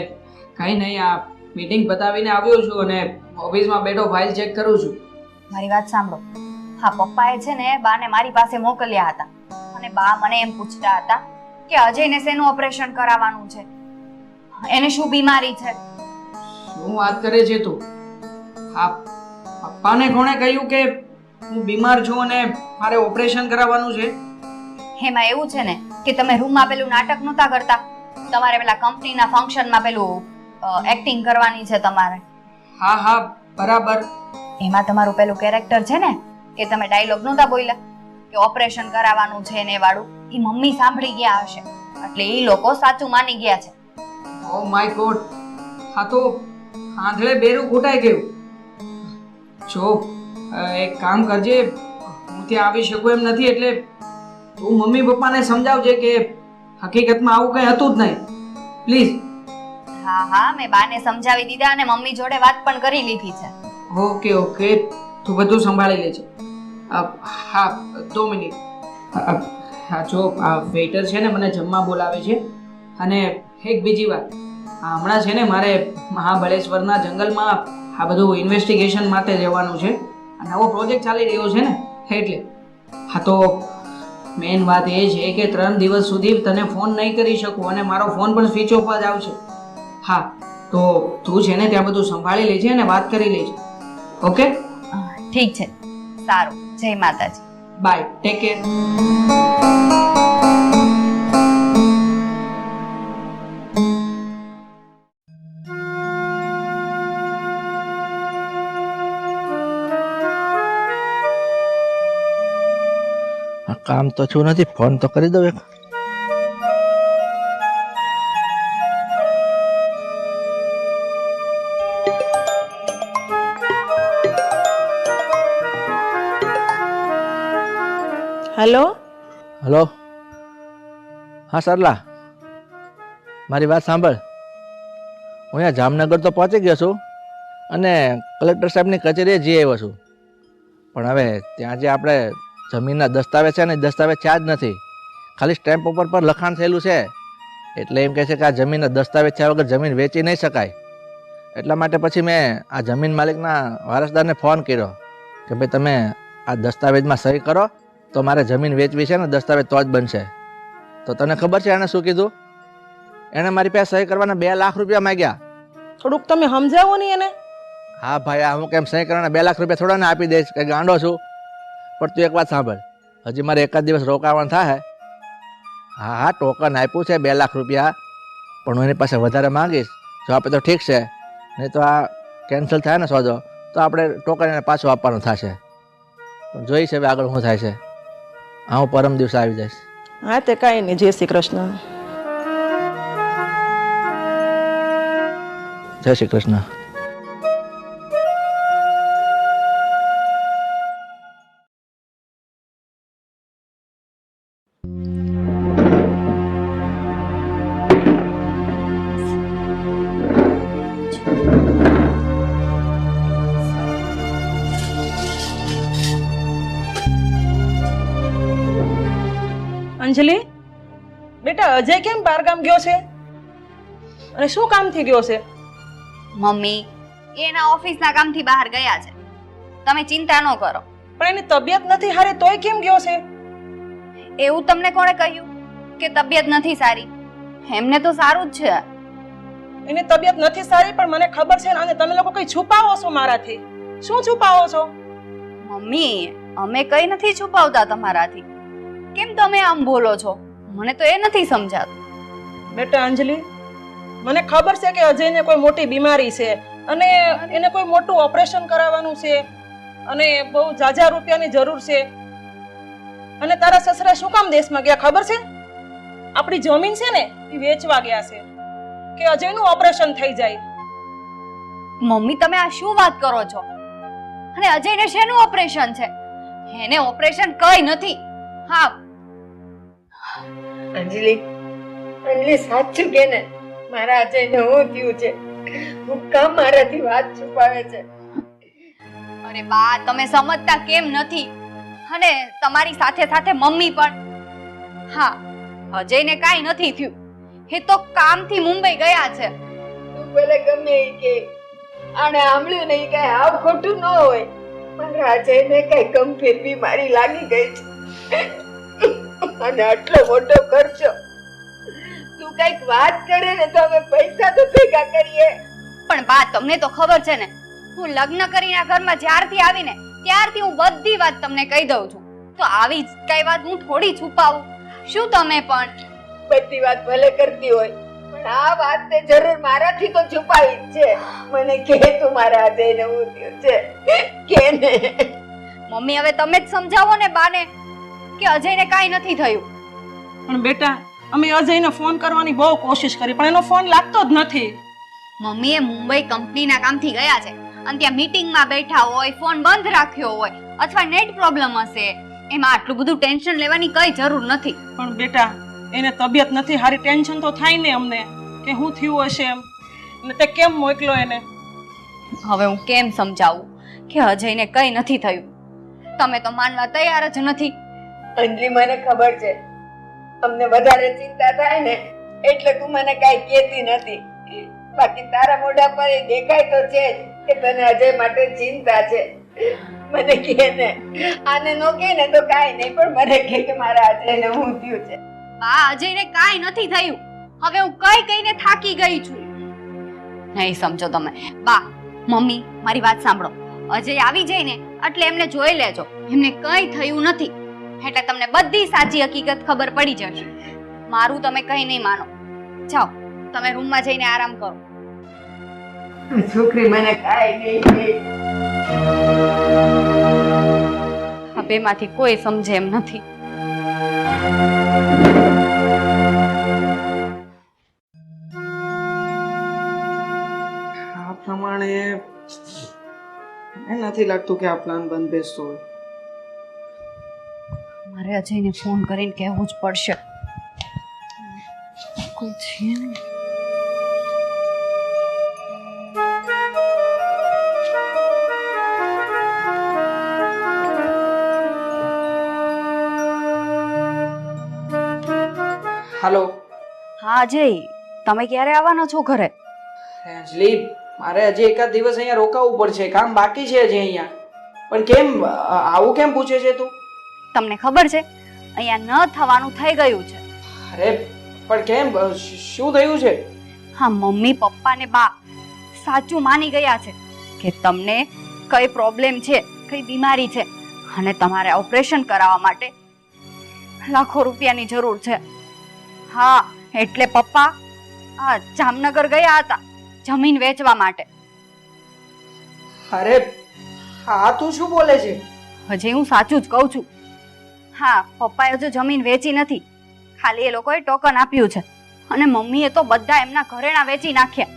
કઈ નહીં, આ મીટિંગ પતાવીને આવ્યો છું અને ઓફિસમાં બેઠો ફાઇલ ચેક કરું છું. મારી વાત સાંભળો. હા, પપ્પાએ છે ને બાને મારી પાસે મોકલ્યા હતા, અને બા મને એમ પૂછતા હતા કે અજયને શેનું ઓપરેશન કરાવવાનું છે, એને શું બીમારી છે. શું વાત કરે છે તું? હા, પપ્પાને કોણે કહ્યું કે હું બીમાર છું અને મારે ઓપરેશન કરાવવાનું છે? એમાં એવું છે ને કે તમે રૂમમાં પેલું નાટક નહોતા કરતા, તમારે પેલા કંપનીના ફંક્શનમાં પેલું એક્ટિંગ કરવાની છે તમારે. હા હા, બરાબર. એમાં તમારું પેલું કેરેક્ટર છે ને કે તમે ડાયલોગ નહોતા બોલ્યા કે ઓપરેશન કરાવવાનું છે ને વાળું, એ મમ્મી સાંભળી ગયા હશે, એટલે એ લોકો સાચું માની ગયા છે. ઓ માય ગોડ, હા તો આંધળે બેરું ઘૂંટાઈ ગયું. જો એક કામ કરજે, હું ત્યાં આવી શકું એમ નથી, એટલે તું મમ્મી પપ્પાને સમજાવજે કે હકીકતમાં આવું કંઈ હતું જ નહીં, પ્લીઝ. હા હા, મેં બાને સમજાવી દીધા અને મમ્મી જોડે વાત પણ કરી લીધી છે. ઓકે ઓકે, તું બધું સંભાળી લેજે. હા, 2 મિનિટ. હા જો, આ વેઇટર છે ને મને જમવા બોલાવે છે. અને એક બીજી વાત, હમણાં છે ને મારે મહાબળેશ્વરના જંગલમાં આ બધું ઇન્વેસ્ટિગેશન માટે જવાનું છે. આ નવો પ્રોજેક્ટ ચાલી રહ્યો છે ને એટલે. હા તો મેઇન વાત એ છે કે 3 દિવસ સુધી તને ફોન નહીં કરી શકું અને મારો ફોન પણ સ્વિચ ઓફ જ આવશે. હા, તો તું છે ને ત્યાં બધું સંભાળી લેજે અને વાત કરી લેજે. ઓકે? ઠીક છે, સારું. જય માતાજી. Bye, take care. કામ તો છું નથી, ફોન તો કરી દઉં એક. હેલો. હલો. હા સરલા, મારી વાત સાંભળ. હું અહીંયા જામનગર તો પહોંચી ગયો છું અને કલેક્ટર સાહેબની કચેરીએ જઈ આવ્યો છું, પણ હવે ત્યાં જે આપણે જમીનના દસ્તાવેજ છે ને, દસ્તાવેજ છે જ નથી, ખાલી સ્ટેમ્પ ઉપર પર લખાણ થયેલું છે. એટલે એમ કહે છે કે આ જમીનના દસ્તાવેજ થયા વગર જમીન વેચી નહીં શકાય. એટલા માટે પછી મેં આ જમીન માલિકના વારસદારને ફોન કર્યો કે ભાઈ તમે આ દસ્તાવેજમાં સહી કરો તો મારે જમીન વેચવી છે ને, દસ્તાવેજ તો જ બનશે. તો તને ખબર છે એણે શું કીધું? એણે મારી પાસે સહી કરવાના 2 લાખ રૂપિયા માંગ્યા. થોડુંક તમે સમજાવો ને એને. હા ભાઈ, આ હું કેમ સહી કરવાના 2 લાખ રૂપિયા થોડા ને આપી દઈશ કે ગાંડો છું? પણ તું એક વાત સાંભળ, હજી મારે એકાદ દિવસ રોકાવાનું થાય. હા હા, ટોકન આપ્યું છે 2 લાખ રૂપિયા, પણ હું એની પાસે વધારે માંગીશ. જો આપે તો ઠીક છે, નહીં તો આ કેન્સલ થાય ને સોદો, તો આપણે ટોકન એને પાછું આપવાનું થશે. પણ જોઈશ હવે આગળ શું થાય છે. હા, હું પરમ દિવસે આવી જઈશ. હા તે કાંઈ નહીં. જય શ્રી કૃષ્ણ. જય શ્રી કૃષ્ણ. અંજલિ, બેટા અજય કેમ બહાર ગામ ગયો છે અને શું કામથી ગયો છે? મમ્મી એ એના ઓફિસના કામથી બહાર ગયા છે, તમે ચિંતા ન કરો. પણ એની તબિયત નથી હારી તોય કેમ ગયો છે? એવું તમને કોણે કહ્યું કે તબિયત નથી સારી? એમને તો સારું જ છે. એની તબિયત નથી સારી પણ મને ખબર છે અને તમે લોકો કઈ છુપાવો છો મારાથી. શું છુપાવો છો? મમ્મી અમે કઈ નથી છુપાવતા તમારાથી. કેમ તમે આમ બોલો છો? મને તો એ નથી સમજાતું. બેટા અંજલિ, મને ખબર છે કે અજયને કોઈ મોટી બીમારી છે અને એને કોઈ મોટું ઓપરેશન કરાવવાનું છે અને બહુ જાજા રૂપિયાની જરૂર છે. અને તારા સસરા શું કામ દેશમાં ગયા ખબર છે? આપણી જમીન છે ને એ વેચવા ગયા છે કે અજયનું ઓપરેશન થઈ જાય. મમ્મી તમે આ શું વાત કરો છો? અને અજયને શેનું ઓપરેશન છે? એને ઓપરેશન કઈ નથી. હા અંજલિ, અંજલિ સાચું કે ને, મારા અજયને શું થયું છે? હું કામ મારાથી વાત છુપાવે છે? અરે બા, તમે સમજતા કેમ નથી? અને તમારી સાથે સાથે મમ્મી પણ. હા, અજયને કાઈ નથી થયું, એ તો કામથી મુંબઈ ગયા છે. તું ભલે ગમે એ કે, આને સાંભળ્યું નહીં કઈ આવ ખોટું ન હોય. મારા અજયને કઈ ગંભીર બીમારી લાગી ગઈ છે અને આટલો મોટો ખર્ચો. તું કઈક વાત કરે ને તો અમે પૈસા તો ભેગા કરીએ. પણ બા, તમને તો ખબર છે ને, હું લગ્ન કરીને આ ઘરમાં જ્યારથી આવીને ત્યારથી હું બધી વાત તમને કહી દઉં છું. તો આવી જ કઈ વાત હું થોડી છુપાવું? શું તમે પણ બધી વાત ભલે કરતી હોય, પણ આ વાત તે જરૂર મારાથી તો છુપાવી જ છે. મને કે તું મારા અજયને હું થયું છે કે ને? મમ્મી હવે તમે જ સમજાવો ને બાને કે અજયને કાઈ નથી થયું. પણ બેટા અમે અજયને ફોન કરવાની બહુ કોશિશ કરી પણ એનો ફોન લાગતો જ નથી. મમ્મી એ મુંબઈ કંપનીના કામથી ગયા છે અને ત્યાં મીટિંગમાં બેઠા હોય, ફોન બંધ રાખ્યો હોય અથવા નેટ પ્રોબ્લેમ હશે. એમાં આટલું બધું ટેન્શન લેવાની કઈ જરૂર નથી. પણ બેટા એને તબિયત નથી હારી, ટેન્શન તો થાય ને અમને કે શું થયું હશે એમ. અને તે કેમ મોકલો એને? હવે હું કેમ સમજાવું કે અજયને કઈ નથી થયું? તમે તો માનવા તૈયાર જ નથી. અંજલિ, મને ખબર છે અમને વધારે ચિંતા થાય ને એટલે તું મને કઈ કહેતી નથી. બાકી તારા મોઢા પર એ દેખાય તો છે જ કે તને અજય માટે ચિંતા છે. મને કહે ને, આને નો કહે ને તો કાઈ નહીં, પણ મને કહે કે મારા અજયને શું થયું છે. બા, અજયને કાઈ નથી થયું. હવે હું કઈ કઈને થાકી ગઈ છું. નહીં સમજો તમે. બા, મમ્મી મારી વાત સાંભળો. અજય આવી જાય ને એટલે એમને જોઈ લેજો, એમને કઈ થયું નથી. એટલે તમને બધી સાચી હકીકત ખબર પડી જશે. મારું તમે કઈ નહીં માનો. જાઓ તમે રૂમમાં જઈને આરામ કરો. છોકરી મને કાઈ નહીં કહે. આ બેમાંથી કોઈ સમજે એમ નથી. આ પ્રમાણે નથી લાગતું કે આ પ્લાન બંધ બેસતો હોય. મારે અજયને ફોન કરીને કહેવું જ પડશે. કોઈ છે નહીં. હાલો. હા અજય, તમે ક્યારે આવવાના છો ઘરે? અંજલિ, મારે હજી એકાદ દિવસ અહીંયા રોકાવું પડશે, કામ બાકી છે હજી અહીંયા. પણ કેમ આવું કેમ પૂછે છે તું? તમને ખબર છે અહીંયા ન થવાનું થઈ ગયું છે. અરે પણ કેમ શું થયું છે? હા, મમ્મી પપ્પા ને બા સાચું માની ગયા છે કે તમને કઈ પ્રોબ્લેમ છે, કઈ બીમારી છે અને તમારે ઓપરેશન કરાવવા માટે લાખો રૂપિયાની જરૂર છે. હા, એટલે પપ્પા આ જામનગર ગયા હતા જમીન વેચવા માટે. અરે હા, તું શું બોલે છે? હજી હું સાચું જ કહું છું. હા, પપ્પાએ હજુ જમીન વેચી નથી, ખાલી એ લોકોએ ટોકન આપ્યું છે અને મમ્મીએ તો બધા એમના ઘરેણા વેચી નાખ્યા.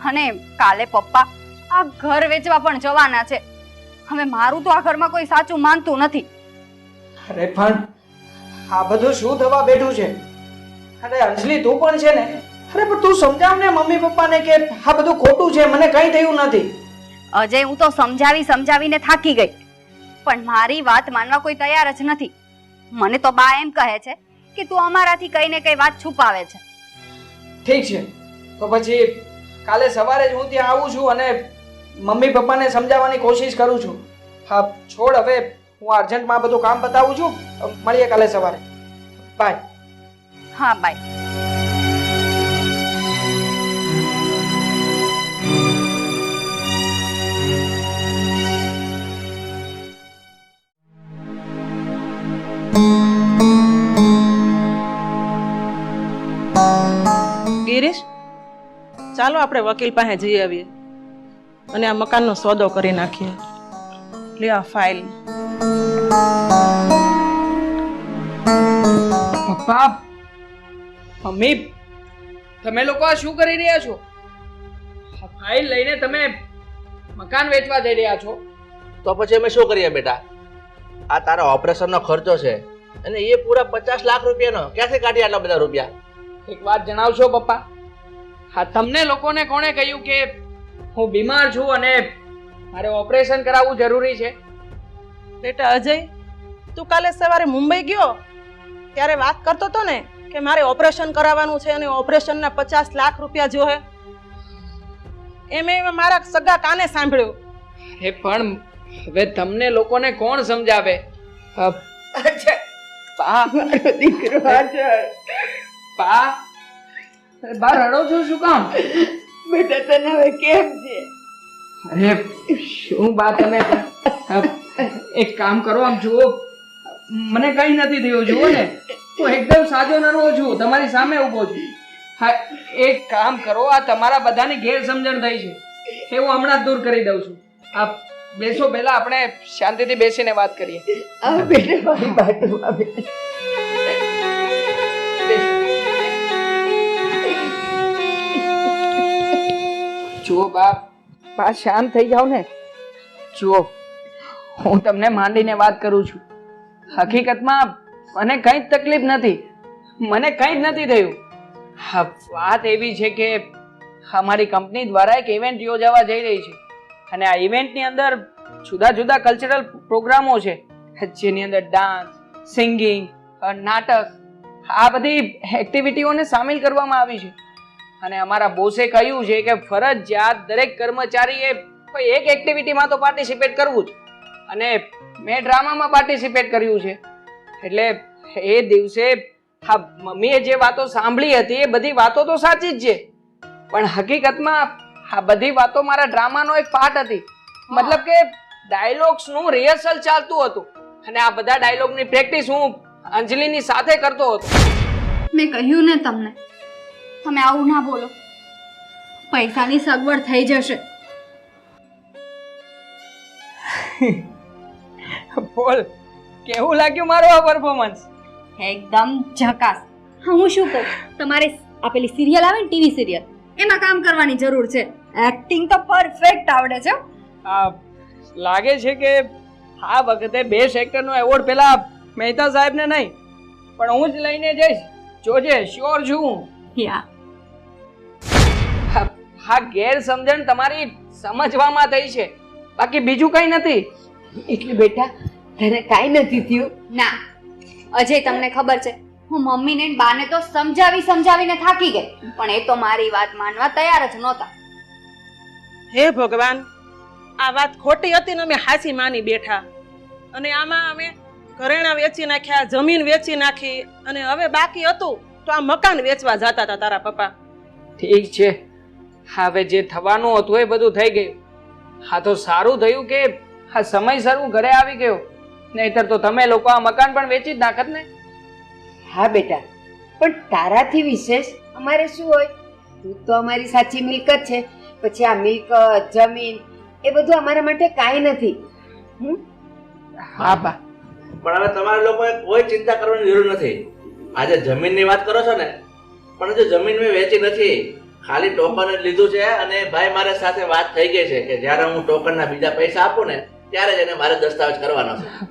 અને કાલે પપ્પા આ ઘર વેચવા પણ જવાના છે. હવે મારું તો આ ઘરમાં કોઈ સાચું માનતું નથી. અરે પણ આ બધું શું થવા બેઠું છે? અરે અંજલિ, તું પણ છે ને? અરે પણ તું સમજાવ ને મમ્મી પપ્પાને કે આ બધું ખોટું છે, મને કંઈ થયું નથી. અજય, હું તો સમજાવીને થાકી ગઈ, પણ મારી વાત માનવા કોઈ તૈયાર જ નથી. મને તો બા એમ કહે છે કે તું અમારાથી કઈ ને કઈ વાત છુપાવે છે. ઠીક છે, તો પછી કાલે સવારે જ હું ત્યાં આવું છું અને મમ્મી પપ્પાને સમજાવવાની કોશિશ કરું છું. હા, છોડ હવે, હું અર્જન્ટમાં બધું કામ બતાવું છું. મળીએ કાલે સવારે. બાય. હા, બાય. ગિરીશ, ચાલો આપણે વકીલ પાસે જઈ આવીએ અને આ મકાનનો સોદો કરી નાખીએ. લે આ ફાઇલ. પપ્પા, મમ્મી, તમે લોકો આ શું કરી રહ્યા છો? આ ફાઇલ લઈને તમે મકાન વેચવા જઈ રહ્યા છો? તો પછી અમે શું કરીએ બેટા? આ તારા ઓપરેશનનો ખર્ચો છે અને એ પૂરા 50 લાખ રૂપિયાનો. ક્યાંથી કાઢી આટલા બધા રૂપિયા? એક વાત જણાવશો પપ્પા? હા, તમને લોકોને કોણે કહ્યું કે હું બીમાર છું અને મારે ઓપરેશન કરાવવું જરૂરી છે? બેટા અજય, તું કાલે સવારે મુંબઈ ગયો ત્યારે વાત કરતો હતો ને કે મારે ઓપરેશન કરાવવાનું છે અને ઓપરેશનના 50 લાખ રૂપિયા જોહે. એમ મારા સગા કાને સાંભળ્યું. એ પણ હવે તમને લોકોને કોણ સમજાવે? દીકરો પા, બહાર રડો છો શું કામ? બેટા તને હવે કેમ છે? અરે શું બા, તમે એક કામ કરો, આમ જુઓ, મને કઈ નથી થયું. જુઓ ને, હું એકદમ સાજો નરવો છું, તમારી સામે ઊભો છું. હા, એક કામ કરો, આ તમારા બધાની ગેરસમજણ થઈ છે એ હું હમણાં જ દૂર કરી દઉં છું. આ બેસો, પહેલા આપણે શાંતિથી બેસીને વાત કરીએ. આ બેટા મારી બાજુમાં બેસ. જુઓ બા, શાંત થઈ જાઓ ને. જુઓ, હું તમને માંડીને વાત કરું છું. હકીકતમાં મને કઈ જ તકલીફ નથી, મને કઈ જ નથી થયું. હા, વાત એવી છે કે અમારી કંપની દ્વારા એક ઇવેન્ટ યોજાવા જઈ રહી છે અને આ ઇવેન્ટની અંદર જુદા જુદા કલ્ચરલ પ્રોગ્રામો છે, જેની અંદર ડાન્સ, સિંગિંગ, નાટક, આ બધી એક્ટિવિટીઓને સામેલ કરવામાં આવી છે. અને અમારા બોસે કહ્યું છે કે ફરજિયાત દરેક કર્મચારીએ કોઈ એક એક્ટિવિટીમાં તો પાર્ટિસિપેટ કરવું જ. અને મેં ડ્રામામાં પાર્ટિસિપેટ કર્યું છે. એટલે એ દિવસે હા, મમ્મીએ જે વાતો સાંભળી હતી એ બધી વાતો તો સાચી જ છે, પણ હકીકતમાં આ બધી વાતો મારા ડ્રામાનો એક પાર્ટ હતી. મતલબ કે ડાયલોગ્સનું રિહર્સલ ચાલતું હતું અને આ બધા ડાયલોગની પ્રેક્ટિસ હું અંજલિની સાથે કરતો હતો. મેં કહ્યું ને તમને, તમે આવું ના બોલો, પૈસાની સગવડ થઈ જશે. બોલ, કેવું લાગ્યું મારું આ પરફોર્મન્સ? એકદમ ઝકાસ. હા, હું શું કહું, તમારે આ પેલી સિરિયલ આવે ને, ટીવી સિરિયલ, એમાં કામ કરવાની જરૂર છે. એક્ટિંગ તો પરફેક્ટ આવડે છે. લાગે છે કે આ વખતે બેસ્ટ એક્ટરનો એવોર્ડ પેલા મહેતા સાહેબને નહીં, પણ હું જ લઈને જઈશ. જોજે, શ્યોર છું. યા, હા, ગેરસમજણ તમારી સમજવામાં થઈ છે, બાકી બીજું કઈ નથી. એટલે બેટા તને કાંઈ નથી થયું? ના અજય, તમને ખબર છે, હું મમ્મીને ને બાને તો સમજાવીને થાકી ગઈ, પણ એ તો મારી વાત માનવા તૈયાર જ નહોતા. હે ભગવાન, આ વાત ખોટી હતી ને અમે હાસી માની બેઠા અને આમાં અમે ઘરેણા વેચી નાખ્યા, જમીન વેચી નાખી અને હવે બાકી હતું તો આ મકાન વેચવા જતા હતા તારા પપ્પા. ઠીક છે, હવે જે થવાનું હતું એ બધું થઈ ગયું. હા તો સારું થયું કે આ સમયસર હું ઘરે આવી ગયો, નહીતર તો તમે લોકો આ મકાન પણ વેચી જ નાખત ને. હા બેટા, પણ તારાથી વિશેષ અમારે શું હોય? તું તો અમારી સાચી મિલકત છે. પછી આ મિલકત, જમીન એ બધું અમારા માટે કાંઈ નથી. હા બા, પણ હવે તમારા લોકોએ કોઈ ચિંતા કરવાની જરૂર નથી. આજે જમીનની વાત કરો છો ને, પણ હજુ જમીન મેં વેચી નથી, ખાલી ટોકન જ લીધું છે. અને ભાઈ મારા સાથે વાત થઈ ગઈ છે કે જ્યારે હું ટોકનના બીજા પૈસા આપું ને ત્યારે જ એને મારે દસ્તાવેજ કરવાનો છે.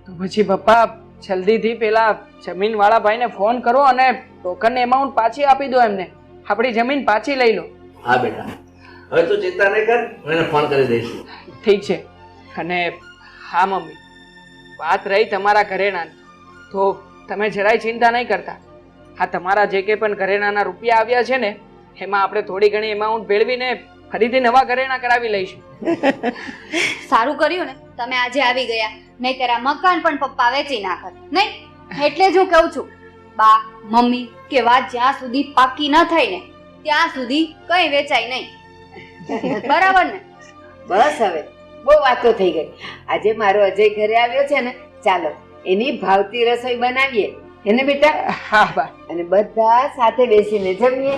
તો પછી પપ્પા જલ્દીથી પેલા જમીન વાળા ભાઈને ફોન કરો અને ટોકનની અમાઉન્ટ પાછી આપી દો એમને. આપણી જમીન પાછી લઈ લો. હા બેટા, હવે તું ચિંતા નહીં કર, હું એને ફોન કરી દઈશ. ઠીક છે. અને હા મમ્મી, વાત રહી તમારા ઘરેણાની, તો તમે જરાય ચિંતા નહીં કરતા. હા, તમારા જે કંઈ પણ ઘરેણાના રૂપિયા આવ્યા છે ને એમાં આપણે થોડી ઘણી અમાઉન્ટ ભેળવીને ફરીથી નવા ઘરેણા કરાવી લઈશું. સારું કર્યું ને તમે આજે આવી ગયા, નહીંતર આ મકાન પણ પપ્પા વેચી નાખત નહીં. એટલે જ હું કહું છું બા, મમ્મી કે વાત જ્યાં સુધી પાકી ન થાય ને ત્યાં સુધી કઈ વેચાય નહીં. બરાબર ને? બસ હવે બહુ વાતો થઈ ગઈ. આજે મારો અજય ઘરે આવ્યો છે ને, ચાલો એની ભાવતી રસોઈ બનાવીએ. એને બેટા? હા બા. અને બધા સાથે બેસીને જમીએ.